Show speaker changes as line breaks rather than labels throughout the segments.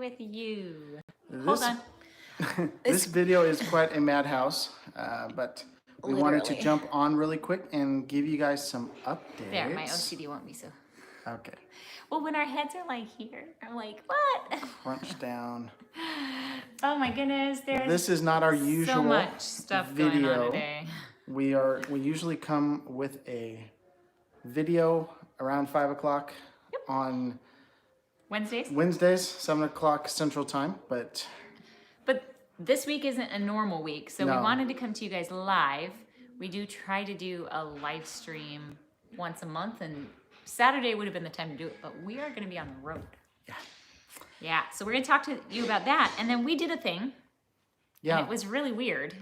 with you.
This,
Hold on.
this video is quite a madhouse, but we wanted to
Literally.
jump on really quick and give you guys some updates.
There, my OCD won't be so.
Okay.
Well, when our heads are like here, I'm like, what?
Crunch down.
Oh my goodness, there's
This is not our usual
so much stuff going on today.
We usually come with a video around 5 o'clock on
Wednesdays,
7 o'clock Central Time, but
this week isn't a normal week, so
No.
we wanted to come to you guys live. We do try to do a live stream once a month, and Saturday would have been the time to do it, but we are going to be on the road. Yeah, so we're going to talk to you about that, and then we did a thing.
yeah.
And it was really weird.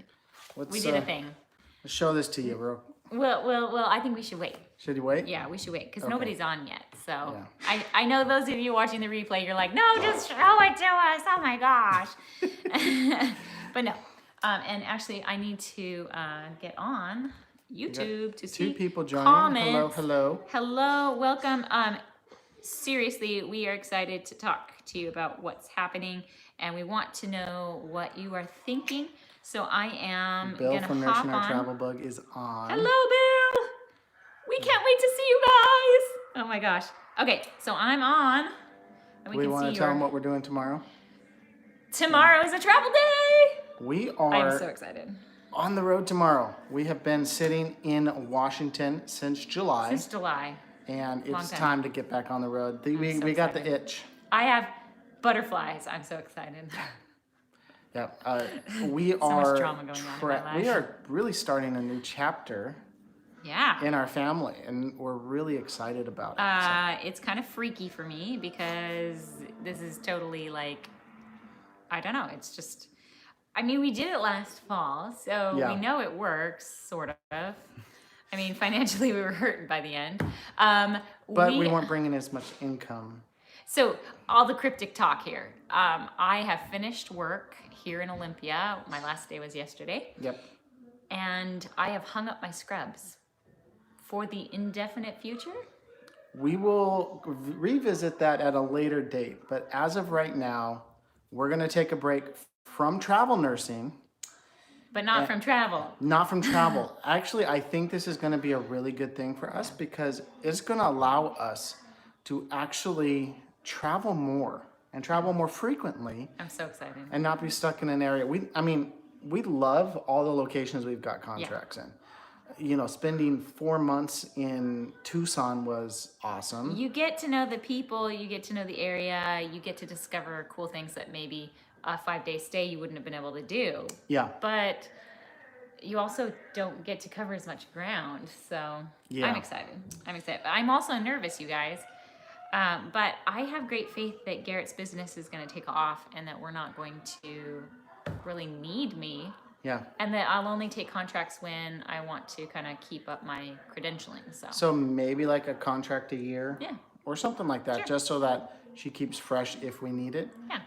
Let's,
We did a thing.
Let's show this to you, bro.
Well, I think we should wait.
Should you wait?
Yeah, we should wait because
Okay.
nobody's on yet. So
Yeah.
I know those of you watching the replay, you're like, no, just show it to us. Oh my gosh. But no. And actually, I need to get on YouTube to see
Two people joining.
comments.
Hello.
Hello, welcome. Seriously, we are excited to talk to you about what's happening, and we want to know what you are thinking. So I am
Bill
gonna
from
hop
Nursing Our
on.
Travel Bug is on.
Hello, Bill. We can't wait to see you guys. Oh my gosh. Okay, so I'm on, and we
We
can
want
see
to tell them
your.
what we're doing tomorrow.
Tomorrow is a travel day.
We
I'm
are
so excited.
on the road tomorrow. We have been sitting in Washington since July,
Since July,
and
long
it's
time.
time to get back on the road. We
so
got the
excited.
itch.
I have butterflies. I'm so excited.
Yep. We
much
are.
drama going on in my
We
life.
are really starting a new chapter
Yeah.
in our family, and we're really excited about it.
It's kind of freaky for me because this is totally like, I don't know. It's just, I mean, we did it last fall, so
Yeah.
we know it works, sort of. I mean, financially, we were hurting by the end.
But we weren't bringing as much income.
So, all the cryptic talk here. I have finished work here in Olympia. My last day was yesterday.
Yep.
And I have hung up my scrubs for the indefinite future.
We will revisit that at a later date, but as of right now, we're going to take a break from travel nursing,
But not from travel.
not from travel. Actually, I think this is going to be a really good thing for us because it's going to allow us to actually travel more and travel more frequently
I'm so excited.
and not be stuck in an area. We love all the locations we've got contracts in. You know, spending 4 months in Tucson was awesome.
You get to know the people, you get to know the area, you get to discover cool things that maybe a 5-day stay you wouldn't have been able to do.
Yeah.
But you also don't get to cover as much ground. So
Yeah.
I'm excited. I'm also nervous, you guys. But I have great faith that Garrett's business is going to take off and that we're not going to really need me.
Yeah.
And that I'll only take contracts when I want to kind of keep up my credentialing.
So maybe like a contract a year.
Yeah.
Or something like that,
Sure.
just so that she keeps fresh if we need it.
Yeah.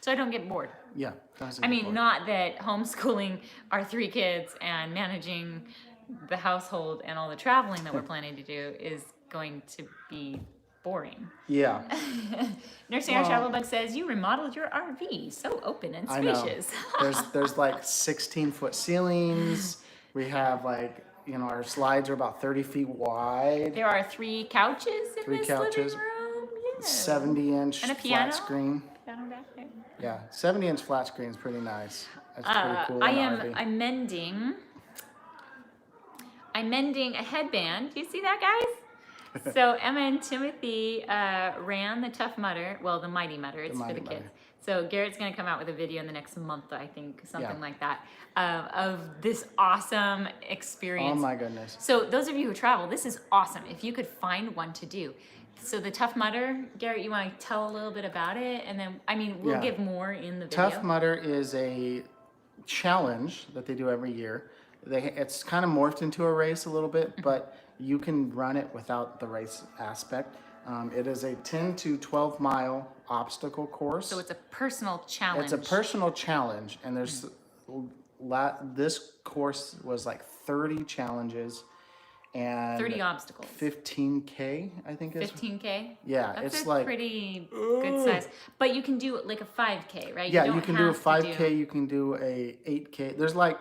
So I don't get bored.
Yeah. that's a
I
good
mean,
point.
not that homeschooling our 3 kids and managing the household and all the traveling that we're planning to do is going to be boring.
Yeah.
Nursing Our Travel Bug says, you remodeled your RV. So open and
I know.
spacious.
There's like 16-foot ceilings. We have like, you know, our slides are about 30 feet wide.
There are 3 couches in
3
this
couches.
living room. Yeah.
70-inch
And a
flat
piano?
screen.
Piano back there.
Yeah, 70-inch flat screen is pretty nice. That's pretty cool. in an RV.
I'm mending a headband. Do you see that, guys? So Emma and Timothy ran the Tough Mudder, well, the Mighty Mudder. It's for
Mighty
the kids.
Mudder.
So Garrett's going to come out with a video in the next month, I think, something
Yeah.
like that, of this awesome experience.
Oh my goodness.
So those of you who travel, this is awesome. If you could find one to do. So the Tough Mudder, Garrett, you want to tell a little bit about it? And then, I mean, we'll
Yeah.
give more in the video.
Tough Mudder is a challenge that they do every year. It's kind of morphed into a race a little bit, but you can run it without the race aspect. It is a 10 to 12 mile obstacle course.
So it's a personal challenge.
It's a personal challenge, and there's this course was like 30 challenges, and
30 obstacles.
15K, I think is.
15K?
Yeah,
That's
it's
a
like
pretty good size. But you can do like a 5K, right?
yeah,
don't
you can do a
have to
5K, you can do a 8K. There's like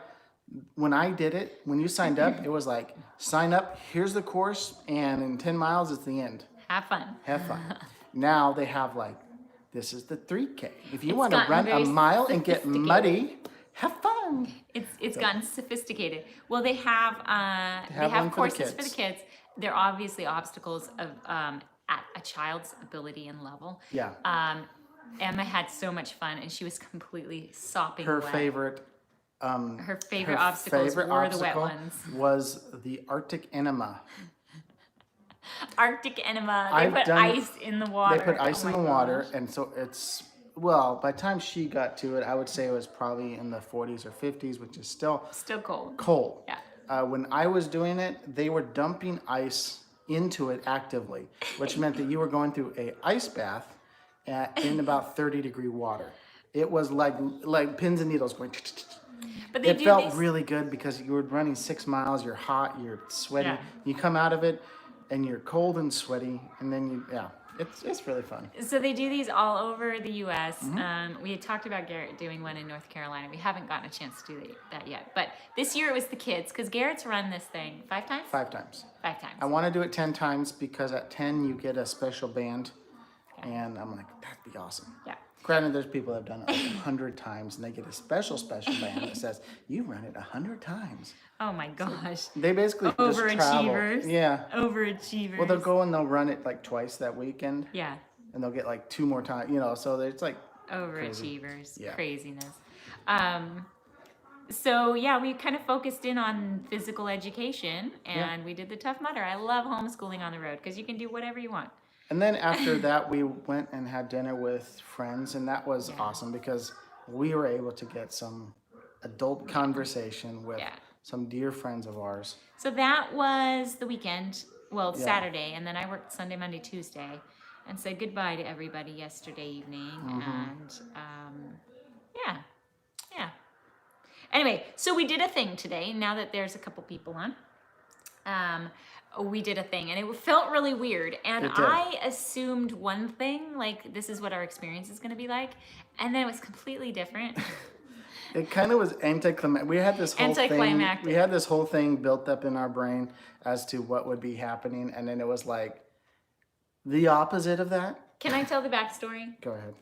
when I did it, when you signed up, it was like sign up, here's the course, and in 10 miles it's the end.
Have fun.
Have fun. Now they have like this is the 3K. If you
It's
want to
gotten
run a
very
mile and get
sophisticated.
muddy, have fun.
It's gotten sophisticated. Well, they have
have one for the
courses for the
kids.
kids. They're obviously obstacles of at a child's ability and level.
Yeah.
Emma had so much fun, and she was completely sopping
Her
wet.
favorite
Her favorite obstacles were the wet
obstacle
ones.
was the Arctic enema.
Arctic enema. They
I've
put
done-
ice in the water.
They put ice
Oh
in
my
the water,
gosh.
and so it's well. By the time she got to it, I would say it was probably in the 40s or 50s, which is still
Still cold.
cold.
Yeah.
When I was doing it, they were dumping ice into it actively, which meant that you were going through a ice bath in about 30-degree water. It was like pins and needles going.
But they
It
do
felt
these.
really good because you were running 6 miles. You're hot. You're sweaty.
Yeah.
You come out of it, and you're cold and sweaty, and then it's really fun.
So they do these all over the U.S.
Mm-hmm.
We had talked about Garrett doing one in North Carolina. We haven't gotten a chance to do that yet. But this year it was the kids, because Garrett's run this thing 5 times?
5 times.
5 times.
I want to do it 10 times because at 10 you get a special band, and I'm like, that'd be awesome.
Yeah.
Granted, there's people that have done it like 100 times, and they get a special band that says you run it 100 times.
Oh my gosh.
They basically just travel.
Overachievers.
Yeah.
Overachievers.
Well, they'll go and they'll run it like twice that weekend,
Yeah.
and they'll get like 2 more times. So it's like
Overachievers.
Yeah.
Craziness. So yeah, we kind of focused in on physical education, and we did the Tough Mudder. I love homeschooling on the road because you can do whatever you want.
And then after that, we went and had dinner with friends, and that was awesome because we were able to get some adult conversation with
Yeah.
some dear friends of ours.
So that was the weekend, well, Saturday, and then I worked Sunday, Monday, Tuesday, and said goodbye to everybody yesterday evening. And yeah. Anyway, so we did a thing today. Now that there's a couple people on, we did a thing, and it felt really weird. And
It did.
I assumed one thing, like this is what our experience is going to be like, and then it was completely different.
It kind of was anticlimactic. We had this whole thing.
Anticlimactic.
We had this whole thing built up in our brain as to what would be happening, and then it was like the opposite of that.
Can I tell the backstory?
Go ahead.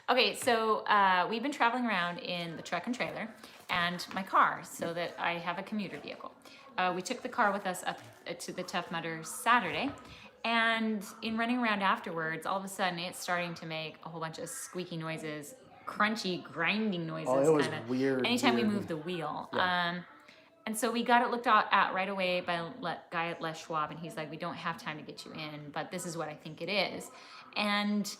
Okay, so we've been traveling around in the truck and trailer and my car so that I have a commuter vehicle. We took the car with us up to the Tough Mudder Saturday, and in running around afterwards, all of a sudden it's starting to make a whole bunch of squeaky noises, crunchy, grinding noises.
Oh, it was
kinda,
weird,
anytime
weird.
we moved the wheel.
Yeah.
And so we got it looked at right away by a guy at Les Schwab, and he's like, we don't have time to get you in, but this is what I think it is. And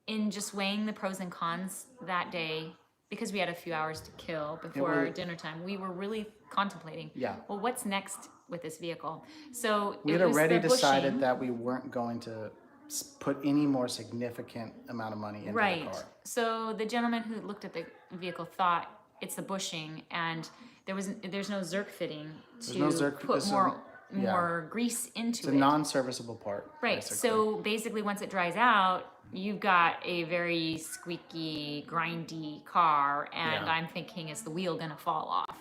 in just weighing the pros and cons that day, because we had a few hours to kill before dinner time, we were really contemplating, well, what's next with this vehicle? So
We
it
had
was
already
the
decided
bushing.
that we weren't going to put any more significant amount of money into the
Right.
car.
So the gentleman who looked at the vehicle thought it's the bushing, and there's no Zerk fitting to
no Zerk-
put
it's a-
more grease into
It's a
it.
non-serviceable part.
Right.
basically.
So basically, once it dries out, you've got a very squeaky, grindy car, and
Yeah.
I'm thinking, is the wheel gonna fall off?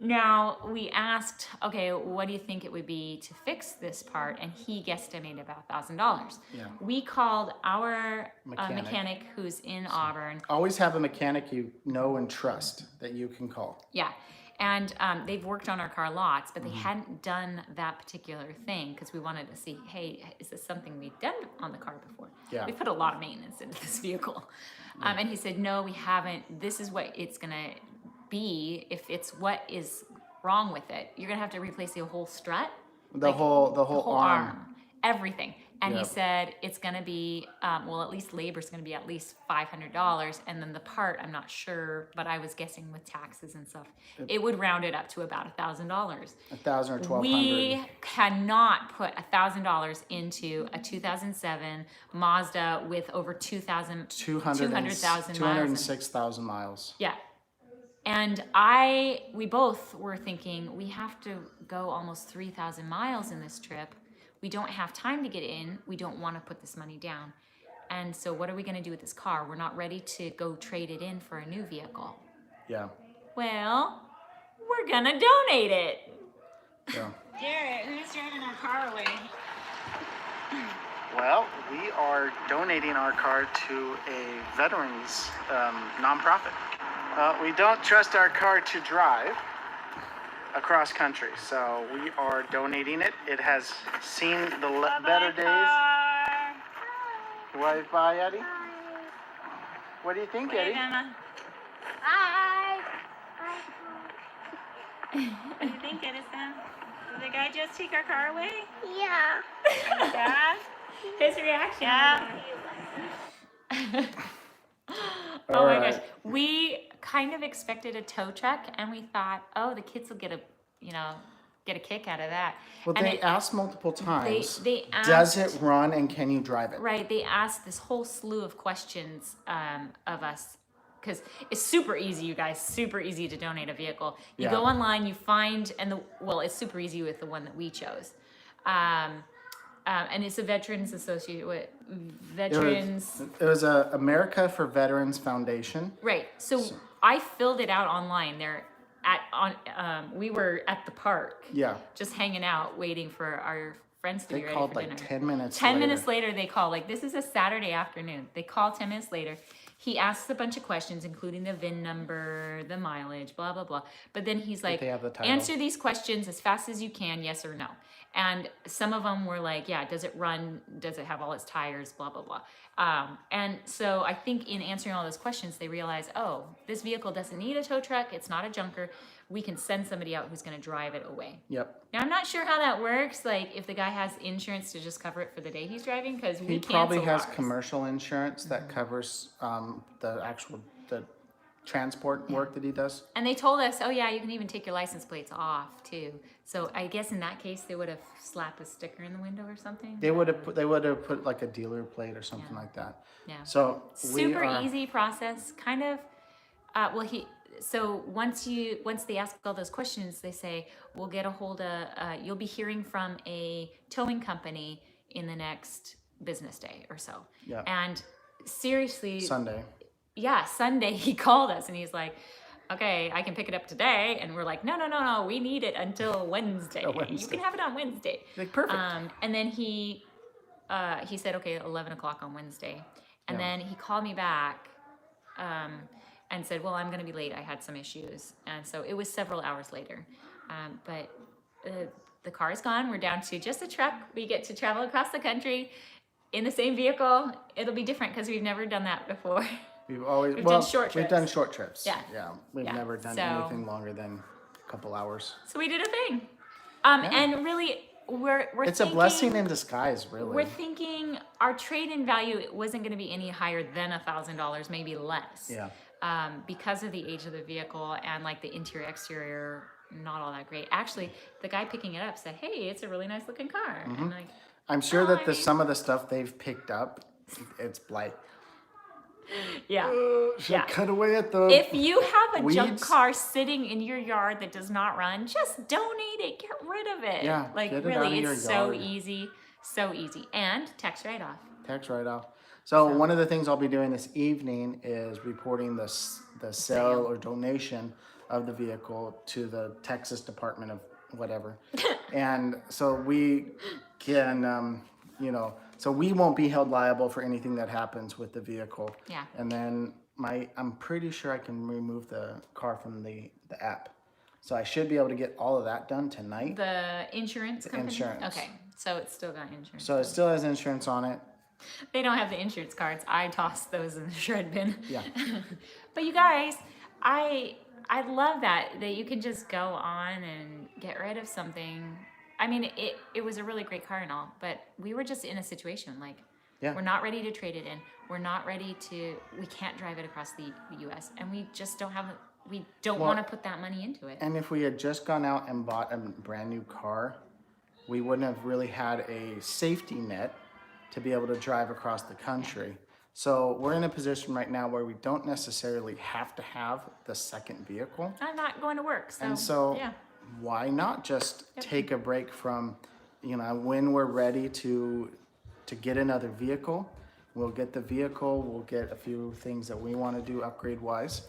Now we asked, okay, what do you think it would be to fix this part? And he guesstimated about $1,000.
Yeah.
We called our
Mechanic.
mechanic who's in Auburn.
Always have a mechanic you know and trust that you can call.
Yeah. And they've worked on our car lots, but they
Mm-hmm.
hadn't done that particular thing because we wanted to see, hey, is this something we've done on the car before?
Yeah.
We put a lot of maintenance into this vehicle. And he said, no, we haven't. This is what it's going to be. If it's what is wrong with it, you're going to have to replace the whole strut.
The whole arm.
Everything. And he
Yep.
said it's going to be, well, at least labor's going to be at least $500. And then the part, I'm not sure, but I was guessing with taxes and stuff, it would round it up to about $1,000.
$1,000 or $1,200.
We cannot put $1,000 into a 2007 Mazda with over 200,000 miles.
206,000 miles.
Yeah. And we both were thinking, we have to go almost 3,000 miles in this trip. We don't have time to get in. We don't want to put this money down. And so what are we going to do with this car? We're not ready to go trade it in for a new vehicle.
Yeah.
Well, we're going to donate it.
Yeah.
Garrett, who's driving our car away?
Well, we are donating our car to a veterans nonprofit. We don't trust our car to drive across country, so we are donating it. It has seen the better days. Wave bye, Eddie. What do you think, Eddie?
Hi.
What do you think, Edison? Did the guy just take our car away?
Yeah.
Yeah. His reaction. Yeah. Oh
All
my
right.
gosh. We kind of expected a tow truck, and we thought, oh, the kids will get a kick out of that.
Well,
And
they asked multiple times.
they
Does
asked-
it run and can you drive it?
Right. They asked this whole slew of questions of us, because it's super easy, you guys. Super easy to donate a vehicle. You
Yeah.
go online, you find, it's super easy with the one that we chose. And it's a Veterans Associate with Veterans.
It was a America for Veterans Foundation.
Right. So I filled it out online. We were at the park.
Yeah.
Just hanging out, waiting for our friends to
They
be ready
called
for
like
dinner.
10 minutes
10
later.
minutes later, they call. Like, this is a Saturday afternoon. They call 10 minutes later. He asks a bunch of questions, including the VIN number, the mileage, blah, blah, blah. But then he's like,
they have the title.
answer these questions as fast as you can, yes or no. And some of them were like, yeah, does it run? Does it have all its tires? Blah, blah, blah. And so I think in answering all those questions, they realized, oh, this vehicle doesn't need a tow truck. It's not a junker. We can send somebody out who's going to drive it away.
Yep.
Now, I'm not sure how that works. Like, if the guy has insurance to just cover it for the day he's driving, because we
He probably
cancel
has
ours.
commercial insurance that covers the transport work that he does.
And they told us, oh yeah, you can even take your license plates off too. So I guess in that case, they would have slapped a sticker in the window or something.
They would have put like a dealer plate or something like that.
Yeah.
So
Super easy process, kind of. So once they ask all those questions, they say, we'll get a hold of, you'll be hearing from a towing company in the next business day or so.
Yeah.
And seriously,
Sunday.
yeah, Sunday he called us and he's like, okay, I can pick it up today. And we're like, no, we need it until Wednesday. You
Wednesday.
can have it on Wednesday.
Like, perfect.
And then he said, okay, 11 o'clock on Wednesday. And
Yeah.
then he called me back and said, well, I'm going to be late. I had some issues. And so it was several hours later. But the car is gone. We're down to just a truck. We get to travel across the country in the same vehicle. It'll be different because we've never done that before.
We've always
We've done short
We've
trips.
done short trips.
Yeah.
Yeah. We've
Yeah.
never done
So-
anything longer than a couple hours.
So we did a thing. And really, we're
It's
thinking,
a blessing in disguise, really.
We're thinking our trade-in value wasn't going to be any higher than $1,000, maybe less.
Yeah.
Because of the age of the vehicle and like the interior exterior, not all that great. Actually, the guy picking it up said, "Hey, it's a really nice looking car."
Mm-hmm.
And like,
I'm sure
Oh,
that
I mean-
some of the stuff they've picked up, it's like,
yeah.
should
Yeah.
cut away at the.
If you have a junk
Weeds.
car sitting in your yard that does not run, just donate it. Get rid of it.
Yeah,
Like
get it
really,
out of your
it's so
yard.
easy, so easy, and tax write-off.
Tax write-off. So one of the things I'll be doing this evening is reporting the sale or donation of the vehicle to the Texas Department of whatever. And so we can, so we won't be held liable for anything that happens with the vehicle.
Yeah.
And then I'm pretty sure I can remove the car from the app. So I should be able to get all of that done tonight.
The insurance company?
insurance.
Okay, so it's still got insurance.
So it still has insurance on it.
They don't have the insurance cards. I tossed those in the shred bin.
Yeah.
But you guys, I love that you can just go on and get rid of something. I mean, it was a really great car and all, but we were just in a situation like
Yeah.
we're not ready to trade it in. We can't drive it across the US, and we just don't want to put that money into it.
And if we had just gone out and bought a brand new car, we wouldn't have really had a safety net to be able to drive across the country. So we're in a position right now where we don't necessarily have to have the second vehicle.
I'm not going to work, so,
And so
yeah.
why not just take a break from, when we're ready to get another vehicle, we'll get the vehicle, we'll get a few things that we want to do upgrade wise,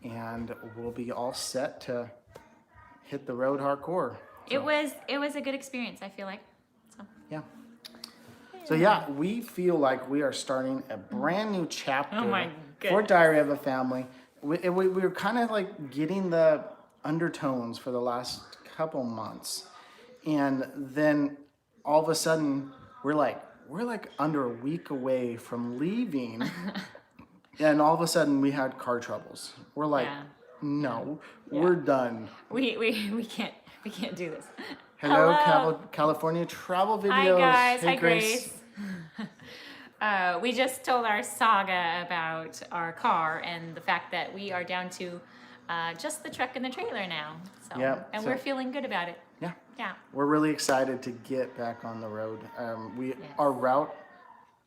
and we'll be all set to hit the road hardcore.
It was a good experience, I feel like. So.
Yeah. So yeah, we feel like we are starting a brand new chapter
Oh my
for
goodness.
Diary of a Family. We were kind of like getting the undertones for the last couple months, and then all of a sudden we're like under a week away from leaving, and all of a sudden we had car troubles. We're like,
Yeah.
no, we're done.
We can't do this.
Hello, California Travel Videos.
Hi guys.
Hey,
Hi Grace. We just told our saga about our car and the fact that we are down to just the truck and the trailer now. So,
Yeah,
and
so-
we're feeling good about it.
Yeah.
Yeah.
We're really excited to get back on the road. Our route,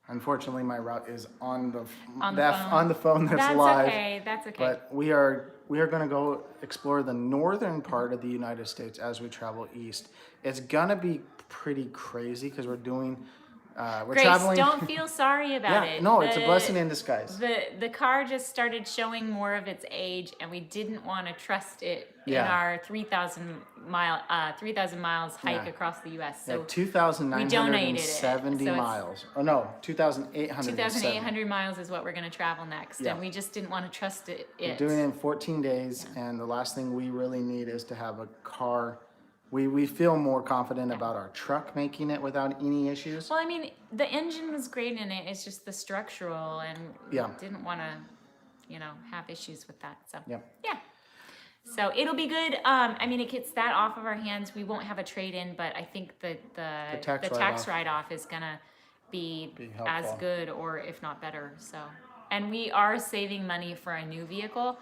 unfortunately, my route is on the
On the phone.
on the phone that's
That's
live.
okay. That's okay.
But we are going to go explore the northern part of the United States as we travel east. It's gonna be pretty crazy because we're doing we're
Grace,
traveling.
don't feel sorry about
Yeah,
it.
no, it's a
The-
blessing in disguise.
The car just started showing more of its age, and we didn't want to trust it in
Yeah.
our 3,000 miles hike
Yeah.
across the U.S.
Yeah,
So
2,970
so it's-
miles. Oh no, 2,870.
2,800 miles is what we're going to travel next,
Yeah.
and we just didn't want to trust it.
We're doing it in 14 days, and the last thing we really need is to have a car. We feel more confident about our truck making it without any issues.
Well, I mean, the engine was great in it. It's just the structural, and
Yeah.
we didn't want to, have issues with that. So
Yep.
yeah. So it'll be good. I mean, it gets that off of our hands. We won't have a trade-in, but I think the
tax
tax
write-off.
write-off is gonna be as
helpful.
good, or if not better. So, and we are saving money for a new vehicle.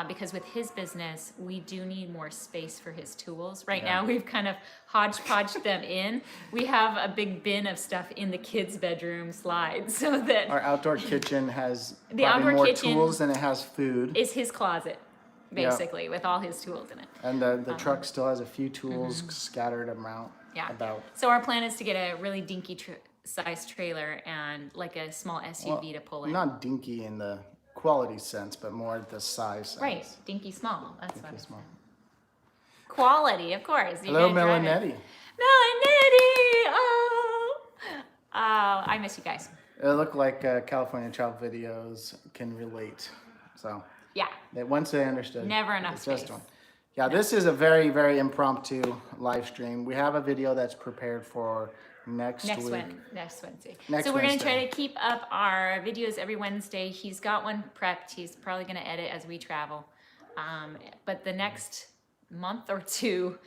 Because with his business, we do need more space for his tools. Right now, we've kind of hodgepodged them in. We have a big bin of stuff in the kids' bedroom slide, so that
Our outdoor kitchen has
The
probably
outdoor
more
kitchen
tools than it has food,
is his closet, basically, with all his tools in it.
and the truck still has a few tools scattered around.
Yeah.
About.
So our plan is to get a really dinky size trailer and like a small SUV to pull in.
Not dinky in the quality sense, but more the size sense.
Right, dinky small. That's what.
Dinky small.
Quality, of course. You're
Hello,
gonna drive it.
Melanetti.
Melanetti! Oh, I miss you guys.
It looked like California Travel Videos can relate. So
Yeah.
once they understood.
Never enough
it's just
space.
one. Yeah, this is a very, very impromptu live stream. We have a video that's prepared for next week.
Next Wednesday.
Next
so we're gonna
Wednesday.
try to keep up our videos every Wednesday. He's got one prepped. He's probably gonna edit as we travel. But the next month or two,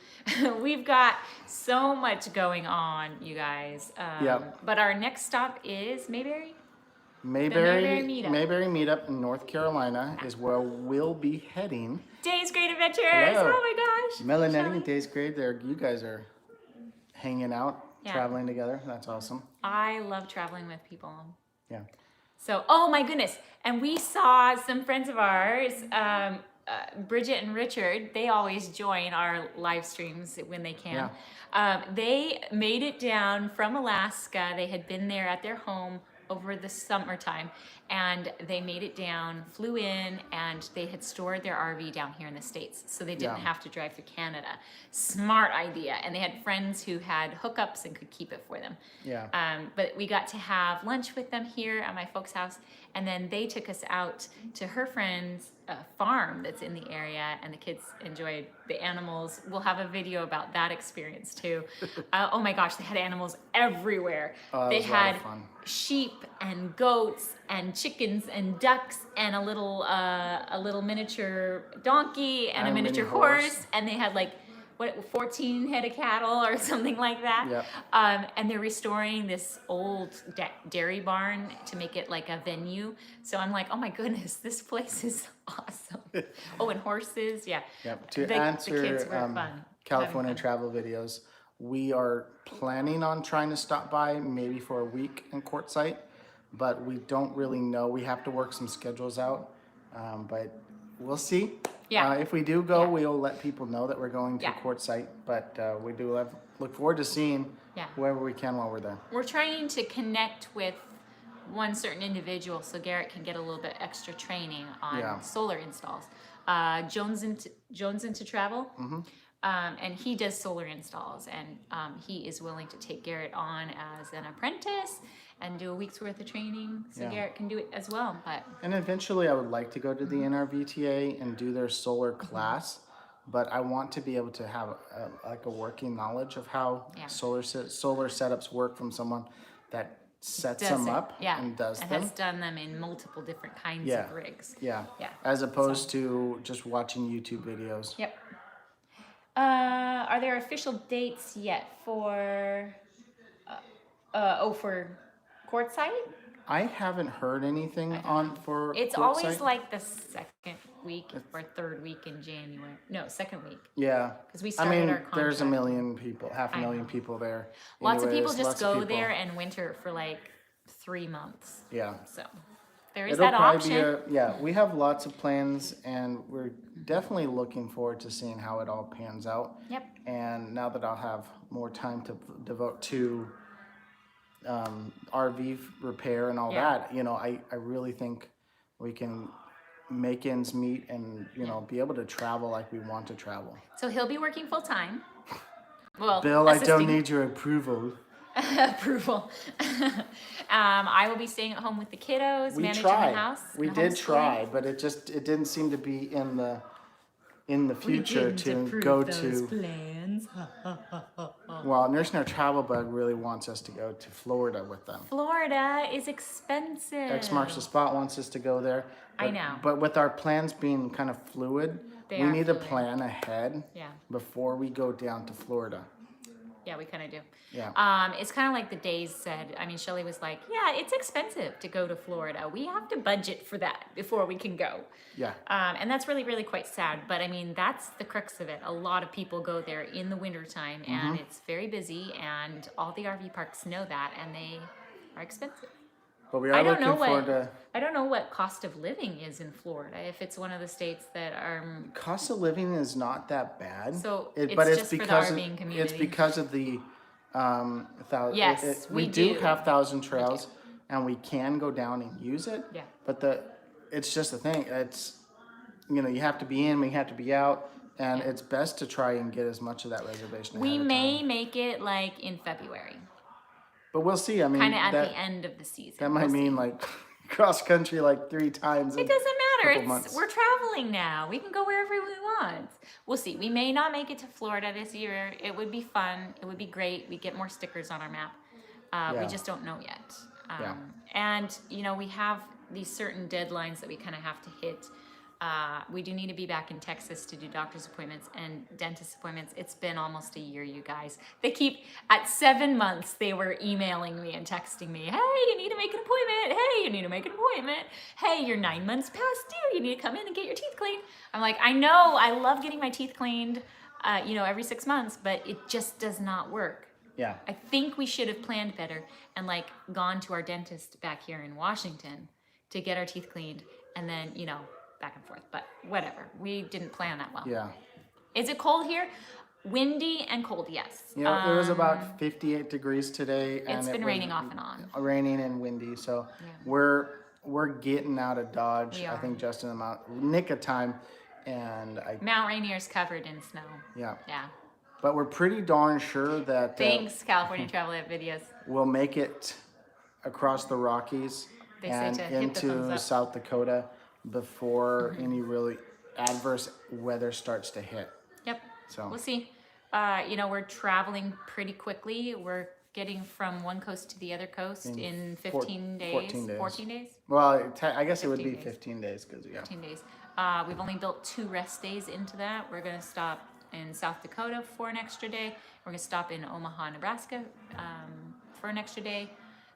we've got so much going on, you guys.
Yep.
But our next stop is Mayberry.
Mayberry
Mayberry meetup.
Meetup in North Carolina is where we'll be heading.
Days Great Adventures.
Hello.
Oh my gosh.
Melanetti
Shelley.
and Days Grade, you guys are hanging out,
Yeah.
traveling together. That's awesome.
I love traveling with people.
Yeah.
So, oh my goodness. And we saw some friends of ours, Bridget and Richard, they always join our live streams when they can. They made it down from Alaska. They had been there at their home over the summertime, and they made it down, flew in, and they had stored their RV down here in the States, so they didn't
Yeah.
have to drive through Canada. Smart idea. And they had friends who had hookups and could keep it for them.
Yeah.
But we got to have lunch with them here at my folks' house, and then they took us out to her friend's farm that's in the area, and the kids enjoyed the animals. We'll have a video about that experience too. Oh my gosh, they had animals everywhere.
Oh, that
They
was a lot of
had
fun.
sheep and goats and chickens and ducks and a little miniature donkey and a
And a mini
miniature
horse.
horse, and they had like 14 head of cattle or something like that.
Yep.
And they're restoring this old dairy barn to make it like a venue. So I'm like, oh my goodness, this place is awesome. Oh, and horses, yeah.
Yep. To
The
answer
kids were fun.
California
Having fun.
Travel Videos, we are planning on trying to stop by maybe for a week in Quartzsite, but we don't really know. We have to work some schedules out, but we'll see.
Yeah.
If we do go,
Yeah.
we'll let people know that we're going to
Yeah.
Quartzsite, but we do look forward to seeing
Yeah.
whoever we can while we're there.
We're trying to connect with one certain individual so Garrett can get a little bit extra training on
Yeah.
solar installs. Jones into Travel,
Mm-hmm.
and he does solar installs, and he is willing to take Garrett on as an apprentice and do a week's worth of training so
Yeah.
Garrett can do it as well. But
And eventually, I would like to go to the
Mm-hmm.
NRVTA and do their solar class, but I want to be able to have a working knowledge of how
Yeah.
solar setups work from someone that sets
does
them
it,
up
yeah,
and does
and
them.
has done them in multiple different kinds
Yeah.
of rigs.
Yeah.
Yeah.
As opposed to just watching YouTube videos.
Yep. Are there official dates yet for for Quartzsite?
I haven't heard anything on for.
It's
Quartzsite.
always like the second week or third week in January. No, second week.
Yeah.
Because we
I
started
mean,
our contract.
there's a million people, half a
I
million
know.
people there.
Lots of people
Anyways,
just
lots of
go
people.
there and winter for like 3 months.
Yeah.
So there is
It'll
that
probably
option.
be yeah, we have lots of plans and we're definitely looking forward to seeing how it all pans out.
Yep.
And now that I'll have more time to devote to RV repair and all
Yeah.
that, I really think we can make ends meet and, be able to travel like we want to travel.
So he'll be working full time. Well,
Bill, I don't
assisting-
need your approval.
approval. I will be staying at home with the kiddos,
We
managing
tried.
the house.
We
and
did
homeschooling.
try, but it didn't seem to be in the future to go to.
plans.
Well, Nursing Our Travel Bug really wants us to go to Florida with them.
Florida is expensive.
X Marks the Spot wants us to go there.
I
but-
know.
But with our plans being kind of fluid,
They
we
are
need to
fluid.
plan ahead
Yeah.
before we go down to Florida.
Yeah, we kind of do.
Yeah.
It's kind of like the days said. I mean, Shelly was like, "Yeah, it's expensive to go to Florida. We have to budget for that before we can go."
Yeah.
And that's really, really quite sad. But I mean, that's the crux of it. A lot of people go there in the wintertime and it's very busy, and all the RV parks know that, and they are expensive.
But we
I
are
don't
looking
know
forward
what
to.
I don't know what cost of living is in Florida. If it's one of the states that are
Cost of living is not that bad.
So
but
it's
it's
just for the
because
RVing
it's
community.
because of the
Yes,
we
we
do
do.
have Thousand Trails, and we can go down and use it.
Yeah.
But it's just the thing. It's you have to be in, we have to be out, and it's best to try and get as much of that reservation.
we
ahead of
may
time.
make it like in February,
But we'll see. I mean,
kind of at
that
the end of the season.
that might
We'll see.
mean like cross country like 3 times.
It doesn't matter.
couple months.
We're traveling now. We can go wherever we want. We'll see. We may not make it to Florida this year. It would be fun. It would be great. We get more stickers on our map. We
Yeah.
just don't know yet.
Yeah.
And we have these certain deadlines that we kind of have to hit. We do need to be back in Texas to do doctor's appointments and dentist appointments. It's been almost a year, you guys. They keep, at 7 months, they were emailing me and texting me, hey, you need to make an appointment. Hey, you need to make an appointment. Hey, you're 9 months past due. You need to come in and get your teeth cleaned. I'm like, I know, I love getting my teeth cleaned, every 6 months, but it just does not work.
Yeah.
I think we should have planned better and gone to our dentist back here in Washington to get our teeth cleaned and then, back and forth. But whatever. We didn't plan that well.
Yeah.
Is it cold here? Windy and cold, yes.
Yeah, it was about 58 degrees today. And
It's
it
been
was
raining off and on.
Raining and windy, so we're getting out of Dodge.
We
I
are.
think just in the nick of time, and
Mount Rainier's covered in snow.
yeah.
Yeah.
But we're pretty darn sure that
Thanks, California Travel App Videos.
we'll make it across the Rockies
They say
and
to hit the thumbs
into
up.
South Dakota before any really adverse weather starts to hit.
Yep.
So
We'll see. We're traveling pretty quickly. We're getting from one coast to the other coast in 15 days.
14 days.
14 days?
well, I guess it would be
15 days.
15 days because
15 days. We've only built 2 rest days into that. We're going to stop in South Dakota for an extra day. We're going to stop in Omaha, Nebraska for an extra day.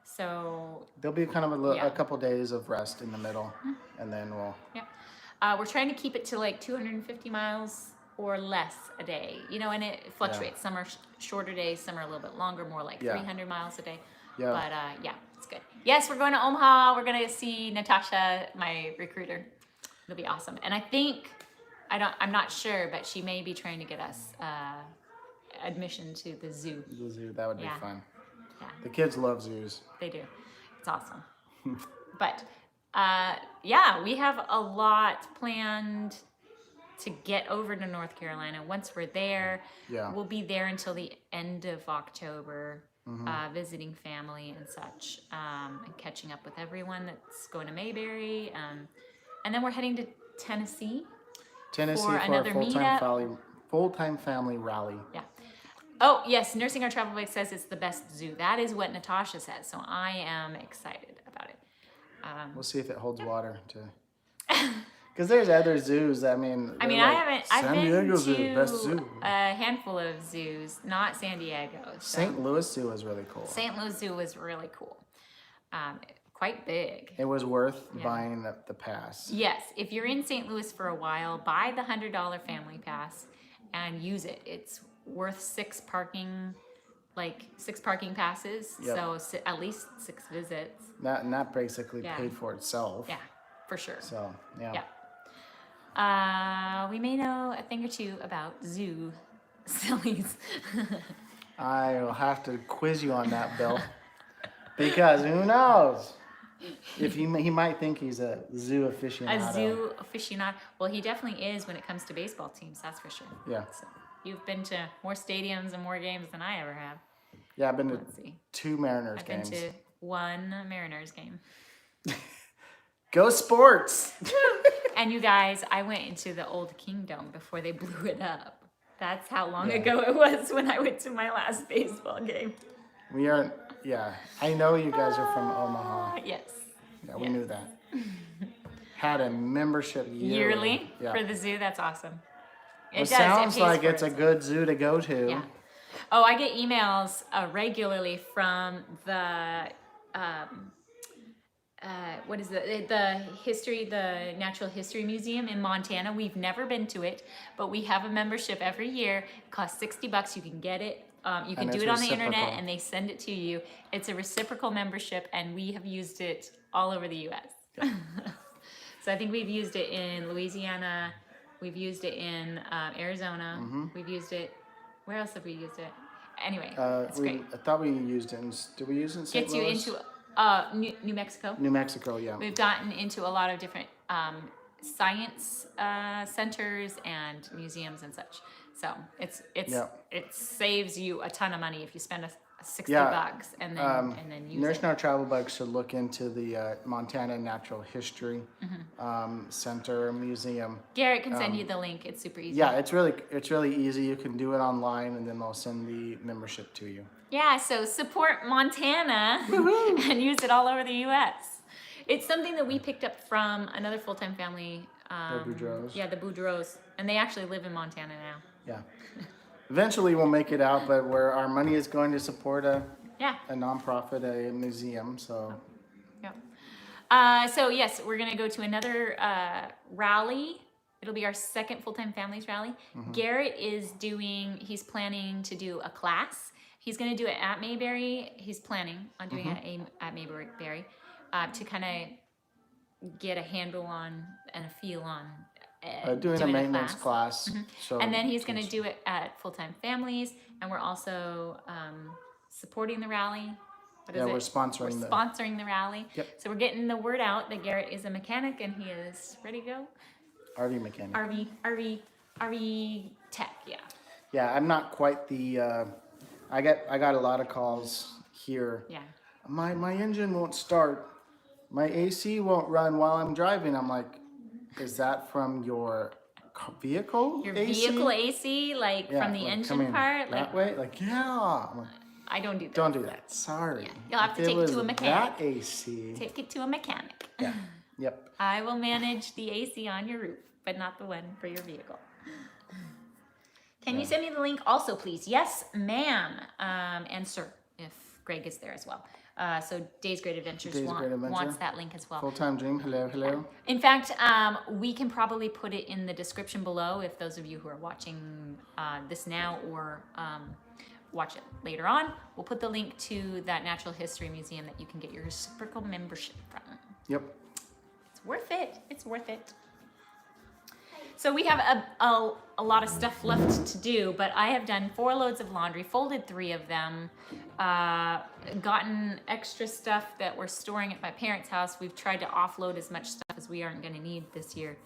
So,
there'll be kind of
Yeah.
a couple days of rest in the middle, and then we'll.
yeah. We're trying to keep it to 250 miles or less a day, and it fluctuates. Some are shorter days, some are a little bit longer, more like
Yeah.
300 miles a day.
Yeah.
But yeah, It's good. Yes, we're going to Omaha. We're gonna see Natasha, my recruiter. It'll be awesome. And I think I'm not sure, but she may be trying to get us admission to the zoo.
The zoo, that would be
Yeah.
fun.
Yeah,
The kids love zoos.
they do. It's awesome. But yeah, we have a lot planned to get over to North Carolina. Once we're there,
Yeah.
we'll be there until the end of October, visiting family and such, and catching up with everyone that's going to Mayberry. And then we're heading to Tennessee.
Tennessee
For
for
another
a
meetup.
full-time family rally.
Yeah. Oh, yes, Nursing Our Travel Bag says it's the best zoo. That is what Natasha says, so I am excited about it.
We'll see if it holds water to. Because there's other zoos. I mean,
I mean,
they're
I
like,
haven't. I've
San
been
Diego Zoo, best
to
zoo.
a handful of zoos, not San Diego. So.
St. Louis Zoo is really cool.
St. Louis Zoo was really cool. Quite big.
It was worth
Yeah.
buying the pass.
Yes, if you're in St. Louis for a while, buy the $100 family pass and use it. It's worth six parking passes.
Yep.
So at least 6 visits.
And that basically
Yeah.
paid for itself.
Yeah, for sure.
So yeah.
Yeah. We may know a thing or two about zoo sillies.
I will have to quiz you on that, Bill. Because who knows? If he might think he's a zoo aficionado.
A zoo aficionado. Well, he definitely is when it comes to baseball teams, that's for sure.
Yeah.
So you've been to more stadiums and more games than I ever have.
Yeah, I've been to
Let's see.
2 Mariners
I've
games.
been to 1 Mariners game.
Go sports!
And you guys, I went into the old Kingdom before they blew it up. That's how long ago it was when I went to my last baseball game.
We are, yeah. I know you guys are from Omaha.
Yes.
Yeah, we knew that. Had a membership
Yearly
Yeah.
for the zoo. That's awesome.
It sounds
pays
like
for
it's a good zoo to go to.
Yeah. Oh, I get emails regularly from the what is the Natural History Museum in Montana. We've never been to it, but we have a membership every year. It costs $60. You can get it. You can
And
do
it's
it on the internet,
reciprocal.
and they send it to you. It's a reciprocal membership, and we have used it all over the U.S. So I think we've used it in Louisiana. We've used it in Arizona. We've used it. Where else have we used it? Anyway, it's great.
I thought we used it in, did we use it in St.
Gets you
Louis?
into New Mexico.
New Mexico, yeah.
We've gotten into a lot of different science centers and museums and such. So
Yeah.
it saves you a ton of money if you spend $60
Yeah,
and then use
Nurse
it.
and Our Travel Bug should look into the Montana Natural History Center Museum.
Garrett can send you the link. It's super easy.
Yeah, it's really easy. You can do it online, and then they'll send the membership to you.
Yeah, so support Montana and use it all over the U.S. It's something that we picked up from another full-time family.
Boudreaux.
Yeah, the Boudreaux. And they actually live in Montana now.
Yeah. Eventually, we'll make it out, but where our money is going to support a
Yeah.
nonprofit, a museum. So
Yeah. So yes, we're gonna go to another rally. It'll be our second full-time families rally. Garrett is he's planning to do a class. He's gonna do it at Mayberry. He's planning on doing it at Mayberry to kind of get a handle on and a feel on
doing a maintenance class. So
and then he's going to do it at full-time families, and we're also supporting the rally. What is
Yeah,
it?
we're sponsoring
We're
the-
sponsoring the rally.
Yep.
So we're getting the word out that Garrett is a mechanic and he is ready to go.
RV mechanic.
RV tech, yeah.
Yeah, I'm not quite the. I got a lot of calls here.
Yeah.
My engine won't start. My AC won't run while I'm driving. I'm like, is that from your vehicle?
Your
AC?
vehicle AC, like
Yeah,
from the
like
engine
coming
part,
that
like
way. Like yeah. I'm like,
I don't do that.
don't do that. Sorry.
You'll have
If
to
it
take it
was
to a mechanic.
That AC.
Take it to a mechanic.
Yeah. Yep.
I will manage the AC on your roof, but not the one for your vehicle. Can you send me the link also, please? Yes, ma'am. And sir, if Greg is there as well. So Days Great Adventures
Days Great Adventure.
wants that link as well.
Full-time dream. Hello.
In fact, we can probably put it in the description below if those of you who are watching this now or watch it later on, we'll put the link to that Natural History Museum that you can get your reciprocal membership from.
Yep.
It's worth it. It's worth it. So we have a lot of stuff left to do, but I have done 4 loads of laundry, folded 3 of them, gotten extra stuff that we're storing at my parents' house. We've tried to offload as much stuff as we aren't going to need this year.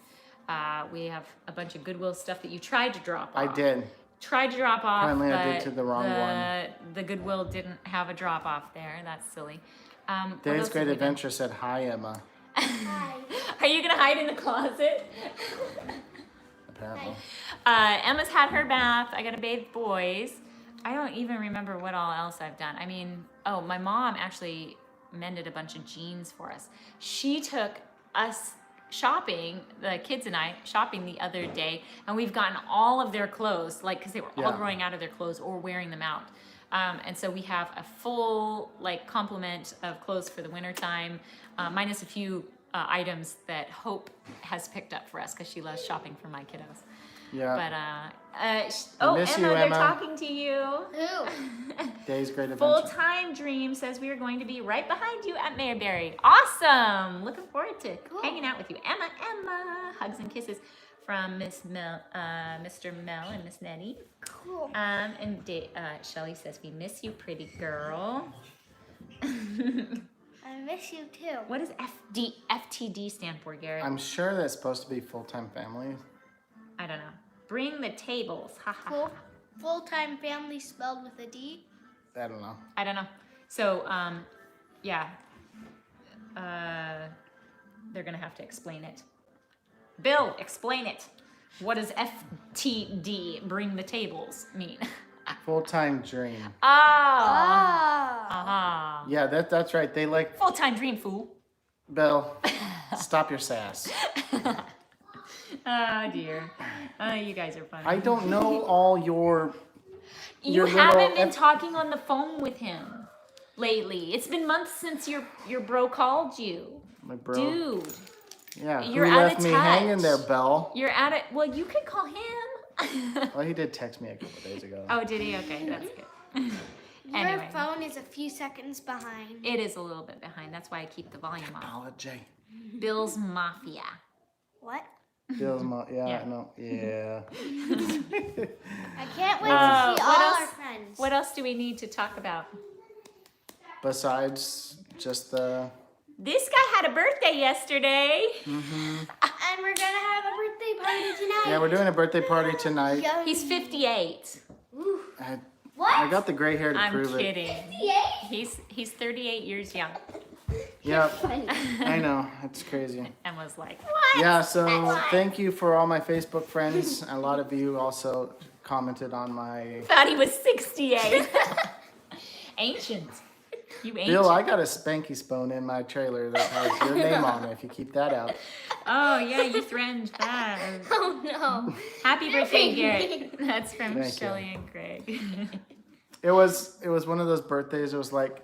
We have a bunch of Goodwill stuff that you tried to drop off.
I did.
Tried to drop off,
Apparently I did
but
to the wrong one.
The Goodwill didn't have a drop off there. That's silly. What
Dave's
else
Great
have we done?
Adventure said, hi, Emma,
Are you gonna hide in the closet?
apparently.
Emma's had her bath. I gotta bathe boys. I don't even remember what all else I've done. I mean, oh, my mom actually mended a bunch of jeans for us. She took us shopping, the kids and I, shopping the other day, and we've gotten all of their clothes, like, because they were all
Yeah.
growing out of their clothes or wearing them out. And so we have a full, like, complement of clothes for the winter time, minus a few items that Hope has picked up for us because she loves shopping for my kiddos.
Yeah.
But oh,
miss
Emma,
you,
they're
Emma.
talking to you.
Who?
Dave's Great Adventure.
Full Time Dream says we are going to be right behind you at Mayberry. Awesome! Looking forward to hanging out with you, Emma. Hugs and kisses from Miss Mel, Mr. Mel, and Miss Nettie.
Cool.
And Shelly says we miss you, pretty girl.
I miss you too.
What does FTD stand for, Garrett?
I'm sure that's supposed to be full-time family.
I don't know. Bring the tables. Ha ha.
Full, full-time family spelled with a D.
I don't know.
I don't know. So, yeah. They're going to have to explain it. Bill, explain it. What does FTD, bring the tables, mean?
Full-time dream.
Oh.
Ah.
Uh-huh.
Yeah, that's right. They like,
Full-time dream, fool.
Bill, stop your sass.
Oh, dear. Oh, you guys are funny.
I don't know all your
You
your
haven't
little
been talking on the phone with him lately. It's been months since your bro called you.
my bro.
Dude,
Yeah,
you're
who
out
left
of
me
touch.
hanging there, Belle?
you're at it. Well, you could call him.
Well, he did text me a couple days ago.
Oh, did he? Okay, that's good.
Your
Anyway,
phone is a few seconds behind.
it is a little bit behind. That's why I keep the volume off.
Apology.
Bill's Mafia.
What?
Bill's yeah,
Yeah.
no, yeah.
I can't wait
Oh,
to see
what
all
else?
our friends.
What else do we need to talk about?
Besides just the
This guy had a birthday yesterday.
And we're gonna have a birthday party tonight.
yeah, we're doing a birthday party tonight.
Yum.
He's 58.
Ooh.
I got the gray hair to
I'm
prove
kidding.
58?
He's 38 years young.
it. Yep, I know, it's crazy.
And was like, what?
Yeah, so thank you for all my Facebook friends. A lot of you also commented on my.
Thought he was 68. Ancient. You ancient.
Bill, I got a Spanky Spoon in my trailer that has your name on it. If you keep that out.
Oh, yeah, you threatened that.
Oh no.
Happy birthday, Garrett. That's from
Thank you.
Shelly and Greg.
It was one of those birthdays. It was like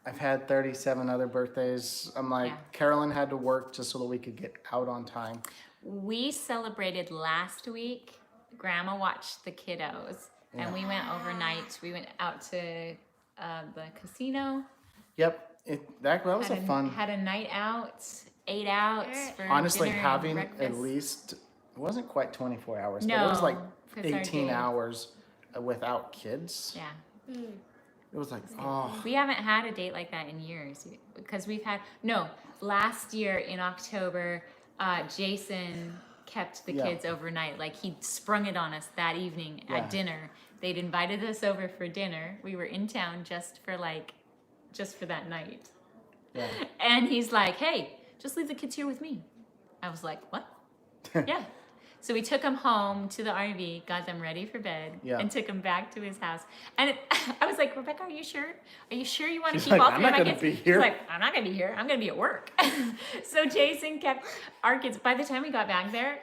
I've had 37 other birthdays. I'm like
Yeah.
Carolyn had to work just so that we could get out on time.
We celebrated last week. Grandma watched the kiddos, and we went overnight. We went out to the casino.
Yep, that was a fun.
Had a night out, ate out for
Honestly,
dinner and
having
breakfast.
at least it wasn't quite 24 hours, but it was
No,
like
'cause our
18
day-
hours without kids.
Yeah.
It was like, oh,
We haven't had a date like that in years because we've had last year in October, Jason kept the
Yeah.
kids overnight. Like he sprung it on us that evening
Yeah.
at dinner. They'd invited us over for dinner. We were in town just for that night.
yeah.
And he's like, "Hey, just leave the kids here with me." I was like, "What?" Yeah. So we took him home to the RV, got them ready for bed,
Yeah.
and took him back to his house. And I was like, "Rebecca, are you sure? Are you sure you want to
She's
keep
like,
all
"I'm
three of
not
my
gonna
kids?"
be
He's
here.
like, "I'm not gonna be here. I'm gonna be at work." So Jason kept our kids. By the time we got back there,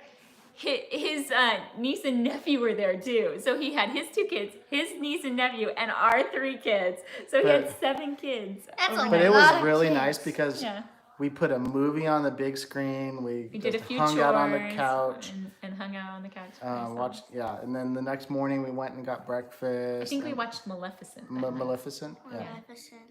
his niece and nephew were there too. So he had his 2 kids, his niece and nephew, and our 3 kids. So he had
But-
7 kids.
That's a
overnight.
But it
lot
was
of
really
kids.
nice because
Yeah.
we put a movie on the big screen. We
We did a
just
few
hung
chores
out on the couch.
and hung hung out on the couch. by ourselves.
Watched, yeah, and then the next morning we went and got breakfast.
I think we
and-
watched Maleficent. that night.
Maleficent. Yeah.
Magnificent.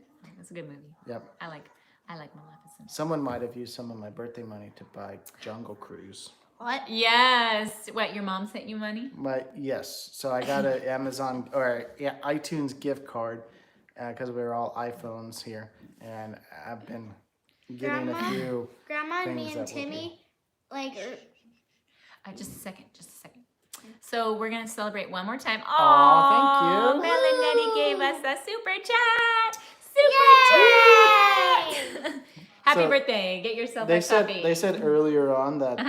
It's a good movie.
Yep.
I like Maleficent.
Someone might have used some of my birthday money to buy Jungle Cruise.
What?
Yes. What? Your mom sent you money?
Yes, so I got an Amazon or iTunes gift card because we're all iPhones here, and I've been getting
Grandma?
a few.
Grandma and me
Things
and
that will
Timmy, like,
Just a second. So we're gonna celebrate one more time.
Aw, thank you.
Melanetti gave us a super chat. Super chat. Happy
So,
birthday! Get yourself
They
a
said
copy.
they said earlier on that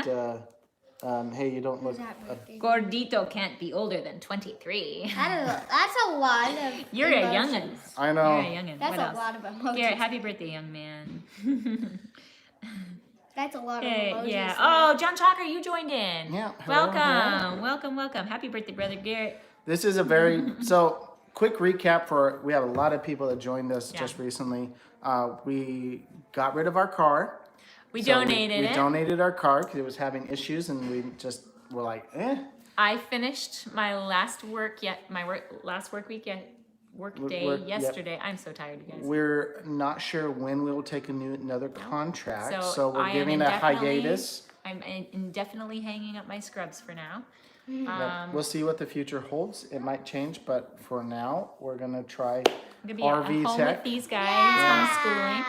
hey, you don't look.
that birthday?
Gordito can't be older than 23.
That's a lot of.
You're a
emotions.
youngin.
I
You're
know.
a youngin.
That's
what
a
else?
lot of emotions.
Garrett, happy birthday, young man.
That's a lot of
Hey,
emotions.
yeah. Oh, John Chalker, you joined in.
Yeah, hello,
Welcome,
hello.
welcome. Happy birthday, brother Garrett.
This is a very so quick recap for we have a lot of people that joined us
Yeah.
just recently. We got rid of our car.
We
So
donated
we
it.
donated our car because it was having issues, and we just were like,
I finished my last work last work week work day
Work, yep.
yesterday. I'm so tired, you guys.
We're not sure when we'll take another contract,
So
so we're
I am
giving a
indefinitely-
hiatus.
I'm indefinitely hanging up my scrubs for now.
But we'll see what the future holds. It might change, but for now, we're gonna try
I'm gonna be
RV
at home
tech.
with these guys, homeschooling.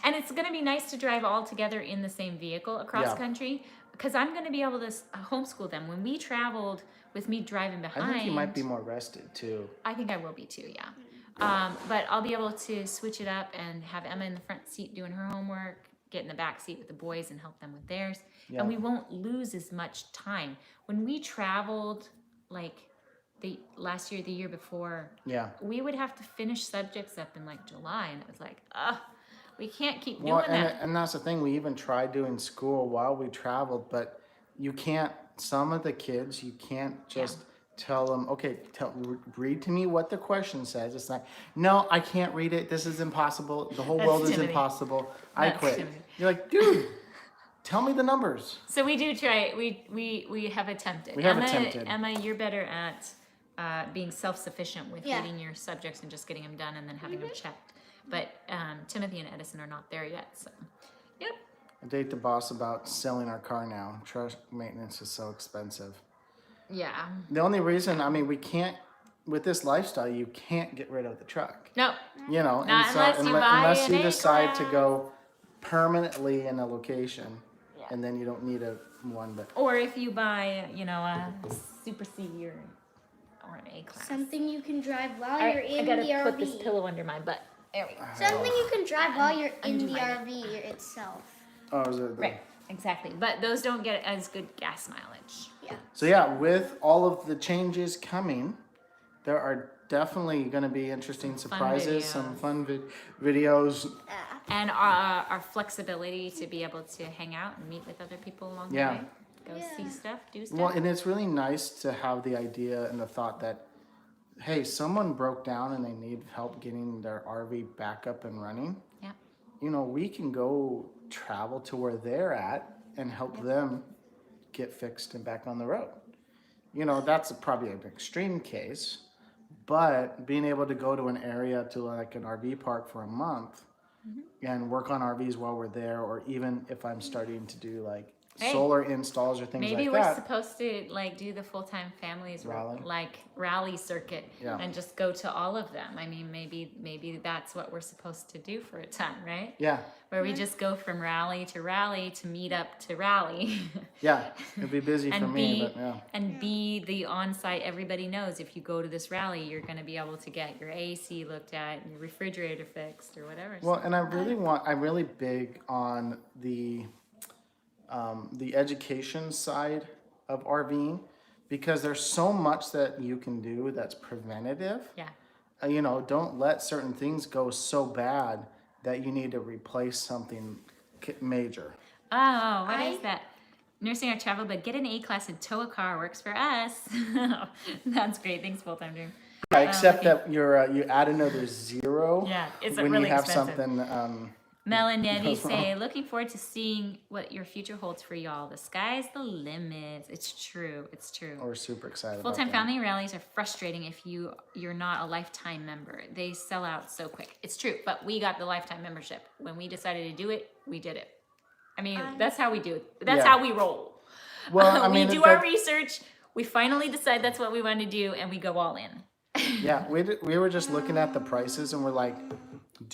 And it's going to be nice to drive all together in the same vehicle across
Yeah.
country because I'm going to be able to homeschool them. When we traveled with me driving
I
behind,
think you might be more rested too.
I think I will be too, yeah. But I'll be able to switch it up and have Emma in the front seat doing her homework, get in the back seat with the boys and help them with theirs.
Yeah.
And we won't lose as much time. When we traveled, like the last year, the year before,
Yeah.
we would have to finish subjects up in like July, and it was like, we can't keep
Well,
doing that.
and that's the thing. We even tried doing school while we traveled, but you can't. Some of the kids, you can't just tell them, okay, read to me what the question says. It's like, no, I can't read it. This is impossible. The whole
That's
world is
Timothy.
impossible. I
That's
quit.
Timothy.
You're like, dude, tell me the numbers.
So we do try. We have attempted.
We have
Emma,
attempted.
Emma, you're better at being self-sufficient with
Yeah.
reading your subjects and just getting them done and then having them checked. But Timothy and Edison are not there yet. So, yep.
I date the boss about selling our car now. Truck maintenance is so expensive.
Yeah.
The only reason, I mean, we can't, with this lifestyle, you can't get rid of the truck.
No.
You know,
Not unless you buy
unless
an
you decide to
A-class.
go permanently in a location,
Yeah.
and then you don't need a one. But
Or if you buy, a Super C or an A class.
Something you can drive while
All right,
you're in
I gotta
the RV.
put this pillow under my butt. There we go.
Something you can drive while you're in
undo
the
my
RV itself.
oh, is it?
Right. Exactly. But those don't get as good gas mileage.
Yeah.
So yeah, with all of the changes coming, there are definitely going to be interesting surprises, some
videos.
fun videos.
And our flexibility to be able to hang out and meet with other people along
Yeah.
the way. Go see
Yeah.
stuff, do stuff.
Well, and it's really nice to have the idea and the thought that, hey, someone broke down and they need help getting their RV back up and running.
Yeah.
You know, we can go travel to where they're at and help them get fixed and back on the road. You know, that's probably an extreme case, but being able to go to an area to like an RV park for a month and work on RVs while we're there, or even if I'm starting to do like
Hey,
solar installs or things
Maybe
like
we're
that.
supposed to like do the full-time families
Rally.
like rally circuit
Yeah.
and just go to all of them. I mean, maybe that's what we're supposed to do for a time, right?
Yeah,
Where we just go from rally to meet up to rally.
yeah, it'd be busy for
and
me,
be
but yeah.
and be the on-site. Everybody knows if you go to this rally, you're going to be able to get your AC looked at and your refrigerator fixed or whatever.
Well, and I'm really big on the education side of RVing because there's so much that you can do that's preventative.
Yeah.
You know, don't let certain things go so bad that you need to replace something major.
Oh, what is that? Nursing our travel, but get an A class and tow a car works for us. That's great. Thanks, full time dream.
Except
okay.
that you add another zero
Yeah, it's
when
really
you have
expensive.
something
Mel and Debbie
That's
say,
wrong.
looking forward to seeing what your future holds for y'all. The sky's the limit. It's true. It's true.
We're super excited.
Full-time
about that.
family rallies are frustrating if you're not a lifetime member. They sell out so quick. It's true, but we got the lifetime membership. When we decided to do it, we did it. I mean, that's how we do it. That's
Yeah.
how we roll.
Well, I mean,
we do our research. We finally decide that's what we want to do, and we go all in.
Yeah, we were just looking at the prices, and we're like,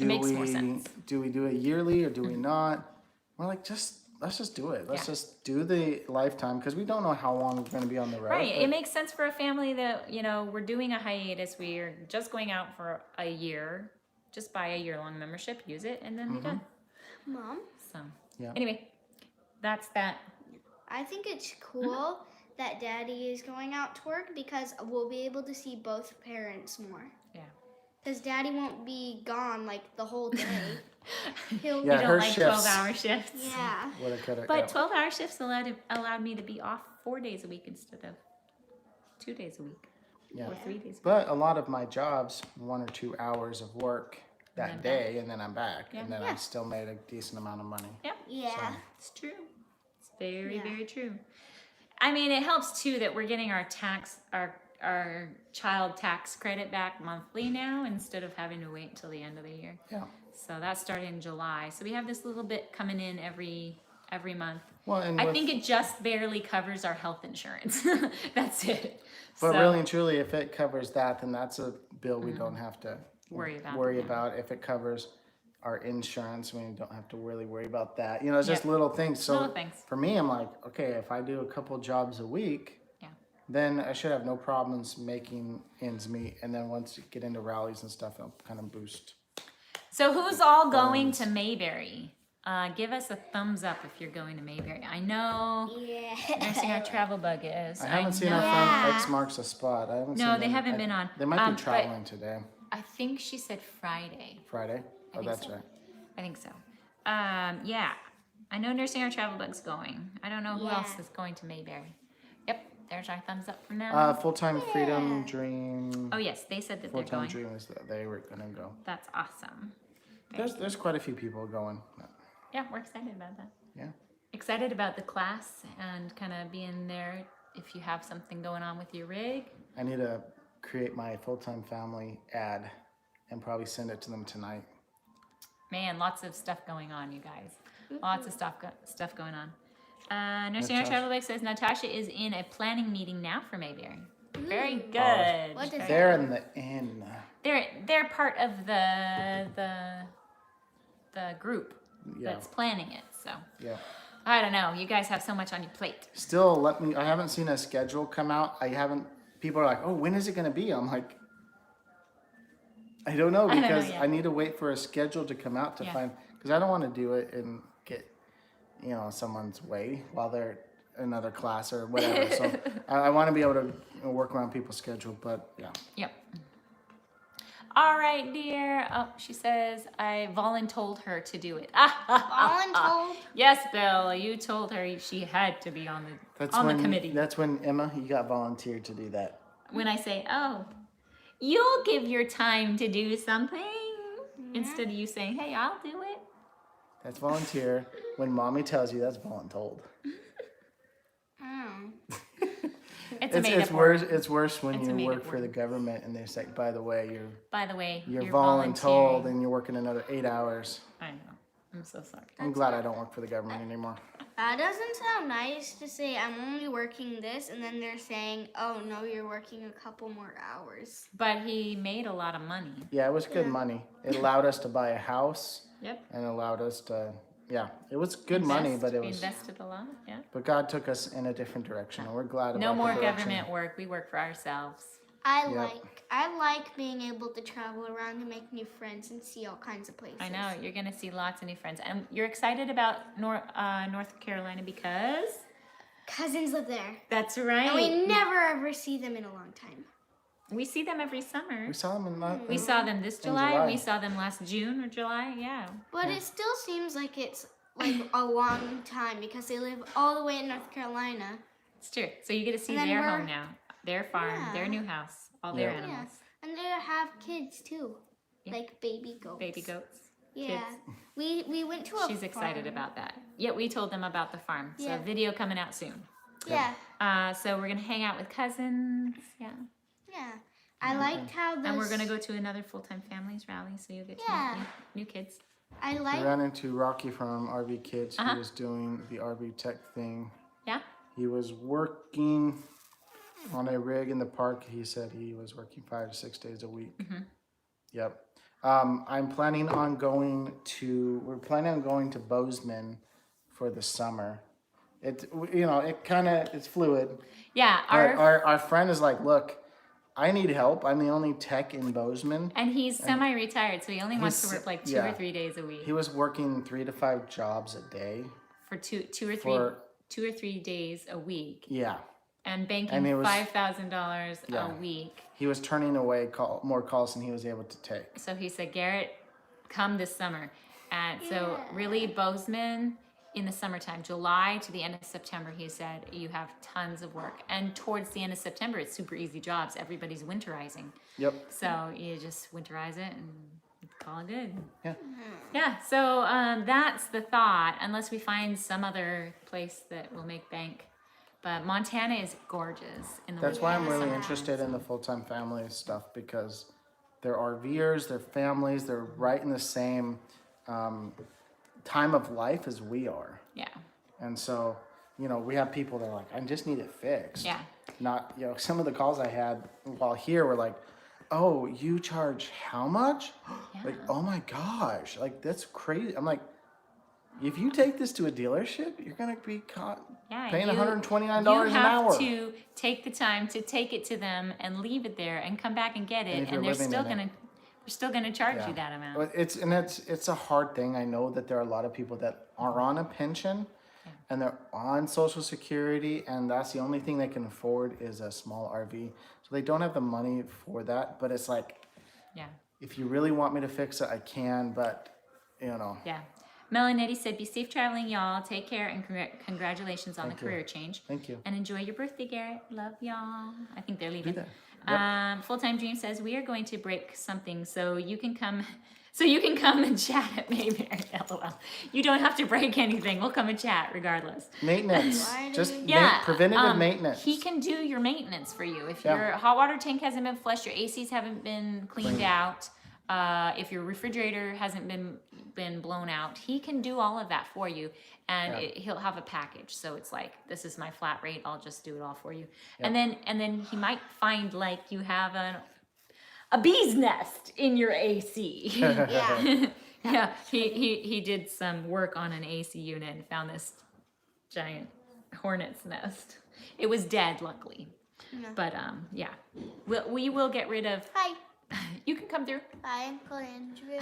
makes more sense.
do we do it yearly or do we not? We're like, let's just do it. Let's
Yeah.
just do the lifetime because we don't know how long we're going to be on the road.
Right.
but-
It makes sense for a family that, we're doing a hiatus. We're just going out for a year. Just buy a year-long membership, use it, and then we're done.
Mom,
So,
Yeah.
anyway, that's that.
I think it's cool that Daddy is going out to work because we'll be able to see both parents more.
Yeah.
Because Daddy won't be gone like the whole day. He'll
Yeah,
You
her
don't like
shifts.
12-hour shifts.
yeah.
Woulda, coulda,
But
yeah.
12-hour shifts allowed me to be off 4 days a week instead of 2 days a week
Yeah.
or 3 days a week.
But a lot of my jobs, 1 or 2 hours of work
then
that day, and then I'm back,
Yeah.
and then I still made a decent amount of money.
Yep.
Yeah.
It's true. It's very,
Yeah.
very true. I mean, it helps too that we're getting our child tax credit back monthly now instead of having to wait until the end of the year.
Yeah.
So that started in July. So we have this little bit coming in every month.
Well, and
I
with-
think it just barely covers our health insurance. That's it.
But
So-
really and truly, if it covers that, then that's a bill we don't have to
Worry about,
Worry
yeah.
about. If it covers our insurance, we don't have to really worry about that. It's just
Yep.
little things. So
Little things.
for me, I'm like, okay, if I do a couple jobs a week,
Yeah.
then I should have no problems making ends meet. And then once you get into rallies and stuff, it'll kind of boost.
So who's all going to Mayberry? Give us a thumbs up if you're going to Mayberry. I know
Yeah.
Nursing Our Travel Bug is.
I haven't seen
know.
our
Yeah.
friend X Marks a Spot. I haven't
No,
seen
they
them.
haven't been on.
They might
But
be traveling today,
I think she said Friday.
Friday. Oh,
think
that's
so.
right.
I think so. Yeah. I know Nursing Our Travel Bug's going. I don't know who else
Yeah.
is going to Mayberry. Yep, there's our thumbs up from now.
Full-time Freedom Dream.
Oh yes, they said that they're
Full-time
going.
Dream is that they were gonna go.
That's awesome.
There's quite a few people going.
Yeah, we're excited about that.
Yeah.
Excited about the class and kind of being there if you have something going on with your rig.
I need to create my full-time family ad and probably send it to them tonight.
Man, lots of stuff going on, you guys. Lots of stuff going on. Nursing Our
Natasha.
Travel Bug says Natasha is in a planning meeting now for Mayberry. Very good.
What does
Very
They're
good.
in the end.
They're part of the group
Yeah.
that's planning it. So
Yeah.
I don't know. You guys have so much on your plate.
Still, I haven't seen a schedule come out. People are like, oh, when is it going to be? I'm like, I don't know
I don't know
because
yet.
I need to wait for a schedule to come out to
Yeah.
find, because I don't want to do it and get, someone's way while they're in another class or whatever. So I want to be able to work around people's schedule, but yeah.
Yep. All right, dear. Oh, she says I voluntold her to do it.
Voluntold?
Yes, Bill. You told her she had to be on the committee.
That's when, Emma, you got volunteered to do that.
When I say, "Oh, you'll give your time to do something," instead of you saying, "Hey, I'll do it."
That's volunteer. When mommy tells you, that's voluntold.
Oh.
It's a made-up word.
It's worse when
It's a
you
made-up
work for the government and they say, by the way,
By the way,
you're
you're
voluntold
volunteering.
and you're working another 8 hours.
I know. I'm so sorry.
I'm glad I don't work for the government anymore.
That doesn't sound nice to say I'm only working this and then they're saying, oh no, you're working a couple more hours.
But he made a lot of money.
Yeah, it was good
Yeah.
money. It allowed us to buy a house
Yep.
and allowed us to, it was good money, but
We invested a lot. Yeah.
but God took us in a different direction and we're glad about
No
the
more
direction.
government work. We work for ourselves.
I like being able to travel around and make new friends and see all kinds of places.
I know you're gonna see lots of new friends, and you're excited about North Carolina because
Cousins live there.
that's right.
And we never ever see them in a long time.
We see them every summer.
We saw them in
We saw them this
In
July.
July.
We saw them last June or July. Yeah.
But it still seems like it's like a long time because they live all the way in North Carolina.
It's true. So you get to see
And then
their
we're-
home now, their farm,
Yeah.
their new house, all their
Yeah.
animals,
And they have kids too.
Yeah.
Like baby goats.
baby goats.
Yeah.
kids.
We went to a
She's excited
farm.
about that. Yeah, we told them about the farm. So
Yeah.
video coming out soon.
Yeah.
So we're gonna hang out with cousins. Yeah.
Yeah. I liked how those
And we're gonna go to another full-time families rally, so you'll get to
Yeah.
meet new kids.
I
We
like
ran into Rocky from RV Kids.
Uh-huh.
He was doing the RV tech thing.
Yeah.
He was working on a rig in the park. He said he was working 5 to 6 days a week.
Mm-hmm.
Yep. I'm planning on going to. We're planning on going to Bozeman for the summer. It it's fluid.
Yeah.
But our friend is like, look, I need help. I'm the only tech in Bozeman.
And he's semi-retired, so he only wants to
He's-
work like 2
yeah.
or 3 days a week
He was working 3 to 5 jobs a day.
for two or
For-
3 days a week,
Yeah.
and banking
And it was-
$5,000
Yeah.
a week.
He was turning away more calls than he was able to take.
So he said, Garrett, come this summer. And so
Yeah.
really Bozeman in the summertime, July to the end of September, he said, you have tons of work. And towards the end of September, it's super easy jobs. Everybody's winterizing.
Yep.
So you just winterize it and call it good.
Yeah.
Yeah, so that's the thought, unless we find some other place that will make bank. But Montana is gorgeous in the
That's why I'm really
summertime.
interested in the full-time family stuff, because they're RVers, they're families, they're right in the same time of life as we are.
Yeah,
And so, we have people that are like, I just need it fixed.
yeah.
Not, some of the calls I had while here were like, oh, you charge how much? Like, oh my gosh, like that's crazy. I'm like, if you take this to a dealership, you're gonna be paying $129
you
an
have
hour.
to take the time to take it to them and leave it there and come back and get
And
it,
if you're
and they're
living
still
in it.
gonna charge
Yeah.
you that amount.
But it's a hard thing. I know that there are a lot of people that are on a pension and they're on Social Security, and that's the only thing they can afford is a small RV. So they don't have the money for that. But it's like,
Yeah,
if you really want me to fix it, I can. But
yeah. Melanetti said, "Be safe traveling, y'all. Take care and congratulations on
Thank
the
you.
career change.
Thank you.
And enjoy your birthday, Garrett. Love y'all." I think they're leaving.
that.
Full Time Dream says, "We are going to break something so you can come." So you can come and chat at Mayberry. LOL. You don't have to break anything. We'll come and chat regardless.
Maintenance,
Why do
just
we-
preventative maintenance.
He can do your maintenance for you. If
Yeah.
your hot water tank hasn't been flushed, your ACs haven't been cleaned out, if your refrigerator hasn't been blown out, he can do all of that for you. And
Yeah.
he'll have a package. So it's like, this is my flat rate. I'll just do it all for you. And then he might find like you have a bee's nest in your AC.
Yeah.
Yeah, he did some work on an AC unit and found this giant hornet's nest. It was dead, luckily.
Yeah.
But yeah, we will get rid of.
Hi.
You can come through.
Hi, Uncle Andrew.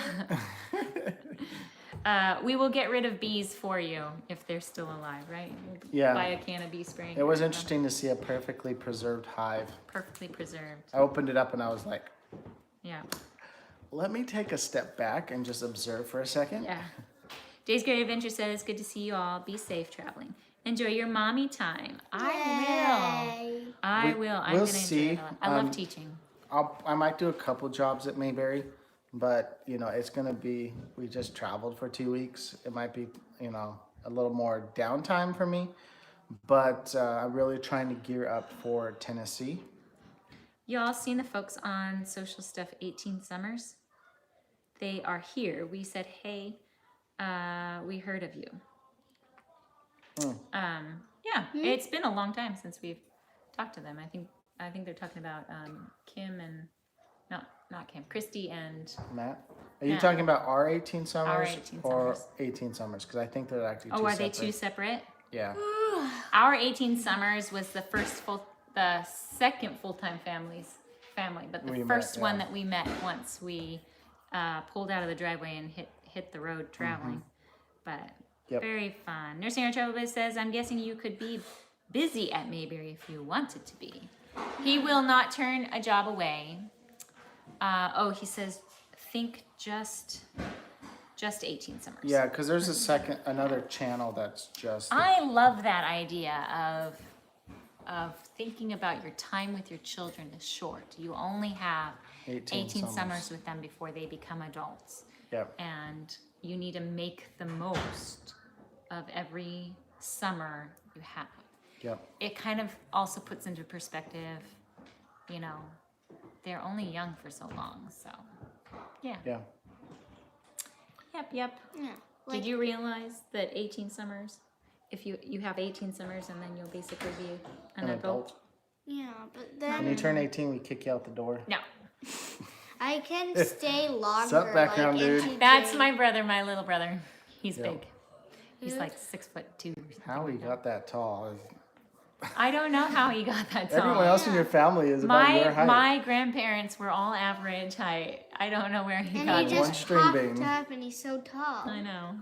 We will get rid of bees for you if they're still alive, right? We'll
Yeah.
buy a can of bee spray. and
It was
get rid of them.
interesting to see a perfectly preserved hive.
Perfectly preserved.
I opened it up and I was like,
Yeah.
let me take a step back and just observe for a second.
Yeah. Days Great Adventure says, "Good to see you all. Be safe traveling. Enjoy your mommy time." I
Yay.
will. I'm
We'll
gonna
see.
enjoy it a lot. I love teaching.
I might do a couple jobs at Mayberry, but it's gonna be, we just traveled for 2 weeks. It might be, a little more downtime for me, but I'm really trying to gear up for Tennessee.
Y'all seen the folks on Social Stuff 18 Summers? They are here. We said, hey, we heard of you. Yeah, it's been a long time since we've talked to them. I think they're talking about Kim and not Kim, Christy and
Matt, are you
Yeah.
talking about our 18 summers
Our 18
or
summers.
18 summers? Because I think they're actually
oh,
two
are they
separate.
two separate?
Yeah.
Our 18 Summers was the second full-time family, but the
We met,
first one
yeah.
that we met once we pulled out of the driveway and hit the road traveling. But
Yep.
very fun. Nursing Our Trouble says, "I'm guessing you could be busy at Mayberry if you wanted to be." He will not turn a job away. He says, think just 18 Summers.
Yeah, because there's another channel that's just.
I love that idea of thinking about your time with your children is short. You only have 18
18
summers with them before they become adults.
Yep.
And you need to make the most of every summer you have.
Yep.
It kind of also puts into perspective, they're only young for so long. So, yeah.
Yeah.
Yep.
Yeah.
Did you realize that 18 summers, if you have 18 summers and then you'll basically be an adult?
Yeah, but
When you
then
turn 18, we kick you out the door.
No.
I can stay longer.
Sup, background dude?
into
That's
June.
my brother, my little brother. He's
Yep.
big. He's like 6'2" or something.
How he
like that.
got that tall is...
I don't know how he got that tall.
Everyone else in your family is about your height.
My grandparents were all average height. I don't know where he
And
got
he
it.
One
just
string
popped
bean.
up, and he's so tall.
I know.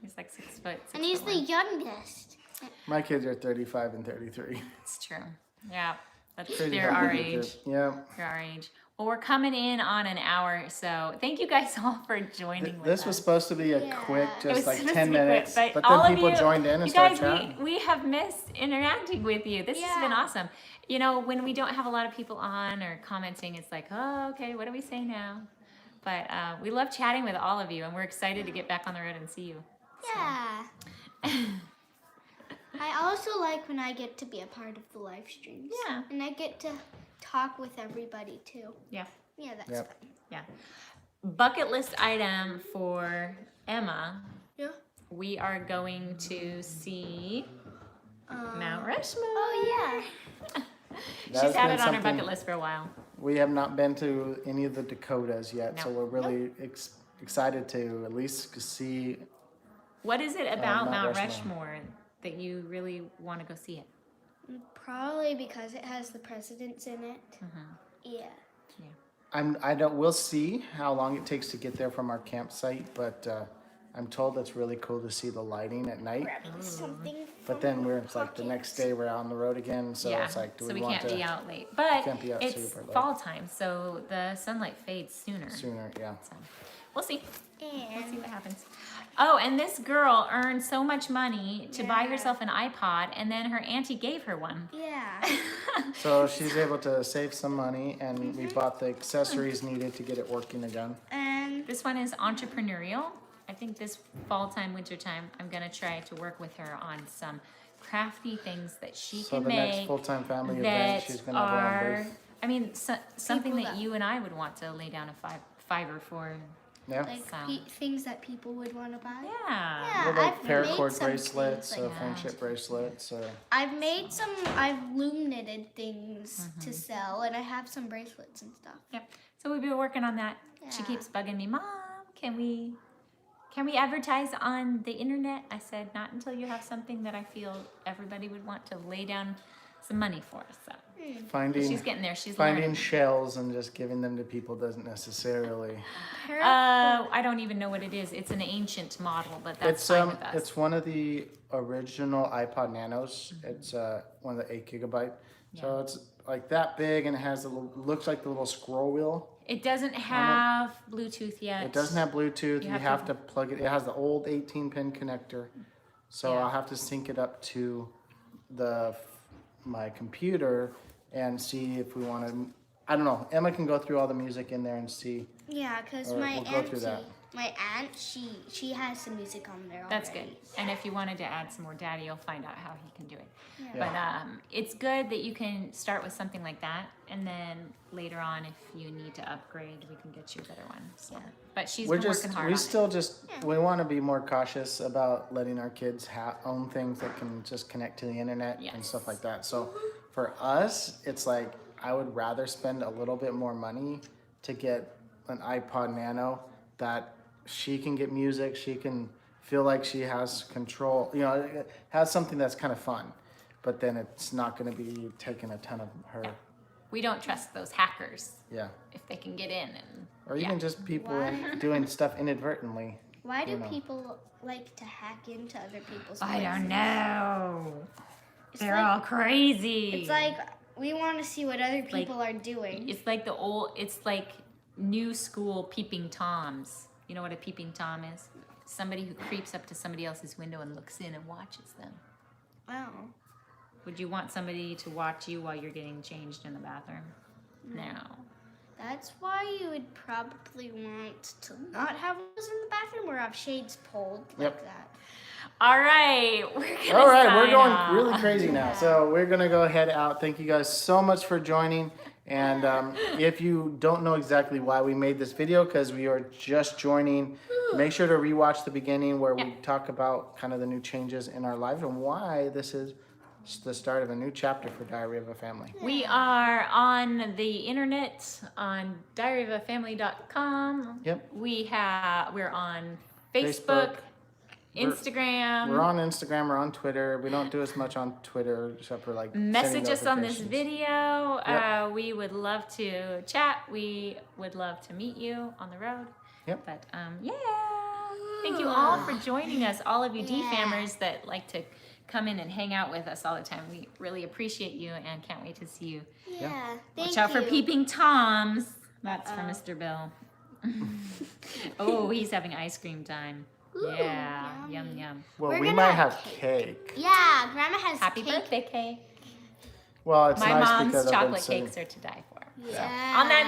He's like 6 foot.
And he's the
6'1".
youngest.
My kids are 35 and 33.
It's true. Yeah, that's
Pretty
they're our
happy
age.
with it. Yeah.
They're our age. Well, we're coming in on an hour, so thank you guys all for joining with
This
us.
was supposed to be a
Yeah.
quick,
It
just
was
like
supposed
10
to be quick,
minutes.
but
But
all
then
of
people
you,
joined in and
you
started
guys,
chatting.
we have missed interacting with you. This has been
Yeah.
awesome. When we don't have a lot of people on or commenting, it's like, oh, okay, what do we say now? But we love chatting with all of you, and we're excited to get back on the road and see you.
Yeah. I also like when I get to be a part of the live streams.
Yeah.
And I get to talk with everybody too.
Yeah.
Yeah, that's
Yep.
fun.
Yeah. Bucket list item for Emma.
Yeah.
We are going to see Mount Rushmore.
Oh
She's
That's
had
been
it on her
something-
bucket list for a while.
We have not been to any of the Dakotas yet, so
No.
we're really excited to at least see.
What is it about
Mount
Mount
Rushmore.
Rushmore that you really want to go see it?
yeah. Probably because it has the presidents in it. Yeah.
We'll see how long it takes to get there from our campsite, but I'm told it's really cool to see the lighting at night.
Grabbing something.
But then it's like the next day we're out on the road again, so
yeah,
it's like, do
so
we
we
want
can't
to
be out late. But
Can't be out
it's
super late.
fall time, so the sunlight fades sooner.
sooner? Yeah.
So we'll see. We'll see
And
what happens. Oh, and this girl earned so much money to buy
Yeah.
herself an iPod, and then her auntie gave her one.
yeah.
So she's able to save some money, and we bought the accessories needed to get it working again.
And
This one is entrepreneurial. I think this fall time, winter time, I'm gonna try to work with her on some crafty things that she
So
can
the next
make
full-time family event,
that
she's gonna have her own
are,
booth.
I mean, something
People
that
that-
you and I would want to lay down a fiver for.
Yeah.
like
So-
things that people would want to buy.
Yeah.
Yeah,
Little like
I've made
paracord
some
bracelets,
things like
that.
friendship bracelets, or
I've made some. I've loom knitted things to sell, and I have some bracelets and stuff.
Yep. So we've been working on that. She
Yeah.
keeps bugging me, Mom, can we advertise on the internet? I said, not until you have something that I feel everybody would want to lay down some money for. So
finding
she's getting there. She's
finding
learning.
shells and just giving them to people doesn't necessarily.
I don't even know what it is. It's an ancient model, but that's
It's
fine with us.
it's one of the original iPod Nanos. It's one of the 8 gigabyte. So it's like that big, and it has looks like the little scroll wheel.
It doesn't have Bluetooth yet.
It doesn't have Bluetooth. You
have
have
to-
to plug it. It has the old 18-pin connector. So
Yeah.
I'll have to sync it up to my computer and see if we want to. I don't know. Emma can go through all the music in there and see.
Yeah, because
All right,
my
we'll go through that.
she has some music on there.
That's good.
already.
And if you wanted to add some more data, you'll find out how he can do it.
Yeah.
But it's good that you can start with something like that, and then later on, if you need to upgrade, we can get you a better one. So, but she's
We're
been
just
working hard
we
on
still just we want to be more cautious about letting our kids own things that can just connect to the internet and
Yes.
stuff like that. So for us, it's like I would rather spend a little bit more money to get an iPod Nano that she can get music, she can feel like she has control, it has something that's kind of fun, but then it's not going to be taking a ton of her,
it. We don't trust those hackers
yeah.
if they can get in and
Or even just people
Why?
doing stuff inadvertently.
Why do
You know.
people like to hack into other people's?
I don't
places?
know.
It's
They're
like-
all crazy.
It's like we want to see what other people are doing.
It's like it's like new school peeping toms. You know what a peeping tom is? Somebody who creeps up to somebody else's window and looks in and watches them.
Wow.
Would you want somebody to watch you while you're getting changed in the bathroom? No.
That's why you would probably want to not have windows in the bathroom or have shades pulled like
Yep.
that.
All right, we're gonna
All right, we're
sign
going
off.
really crazy now. So we're going to go head out. Thank you guys so much for joining. And if you don't know exactly why we made this video, because we are just joining, make sure to rewatch the beginning where we talk about kind of the new changes in our lives and why this is the start of a new chapter for Diary of a Family.
We are on the internet on diaryofafamily.com.
Yep.
We're on Facebook,
Facebook.
Instagram.
We're on Instagram, we're on Twitter. We don't do as much on Twitter except for like sending
Message us on this
notifications.
video.
Yep.
We would love to chat. We would love to meet you on the road.
Yep.
But yeah. Thank you all for joining us, all of you
Yeah.
DFammers that like to come in and hang out with us all the time. We really appreciate you and can't wait to see you.
Yeah. Thank
Watch out
you.
for peeping Toms. That's for Mr. Bill. Oh, he's having ice cream time.
Ooh,
Yeah, yum
yummy.
yum.
Well,
We're
we
gonna
might
have
have cake.
Yeah, Grandma has
Happy
cake.
birthday cake.
Well, it's
My
nice
mom's
because I've been
chocolate
sitting-
cakes are to die for.
Yeah.
On that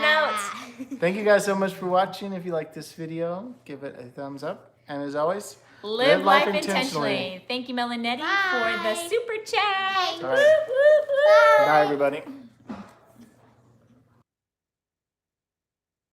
note,
Thank you guys so much for watching. If you like this video, give it a thumbs up. And as always,
live life intentionally. Thank you, Melanetti, for the
Bye.
super chat.
All
Woo,
right.
woo, woo.
Bye, everybody.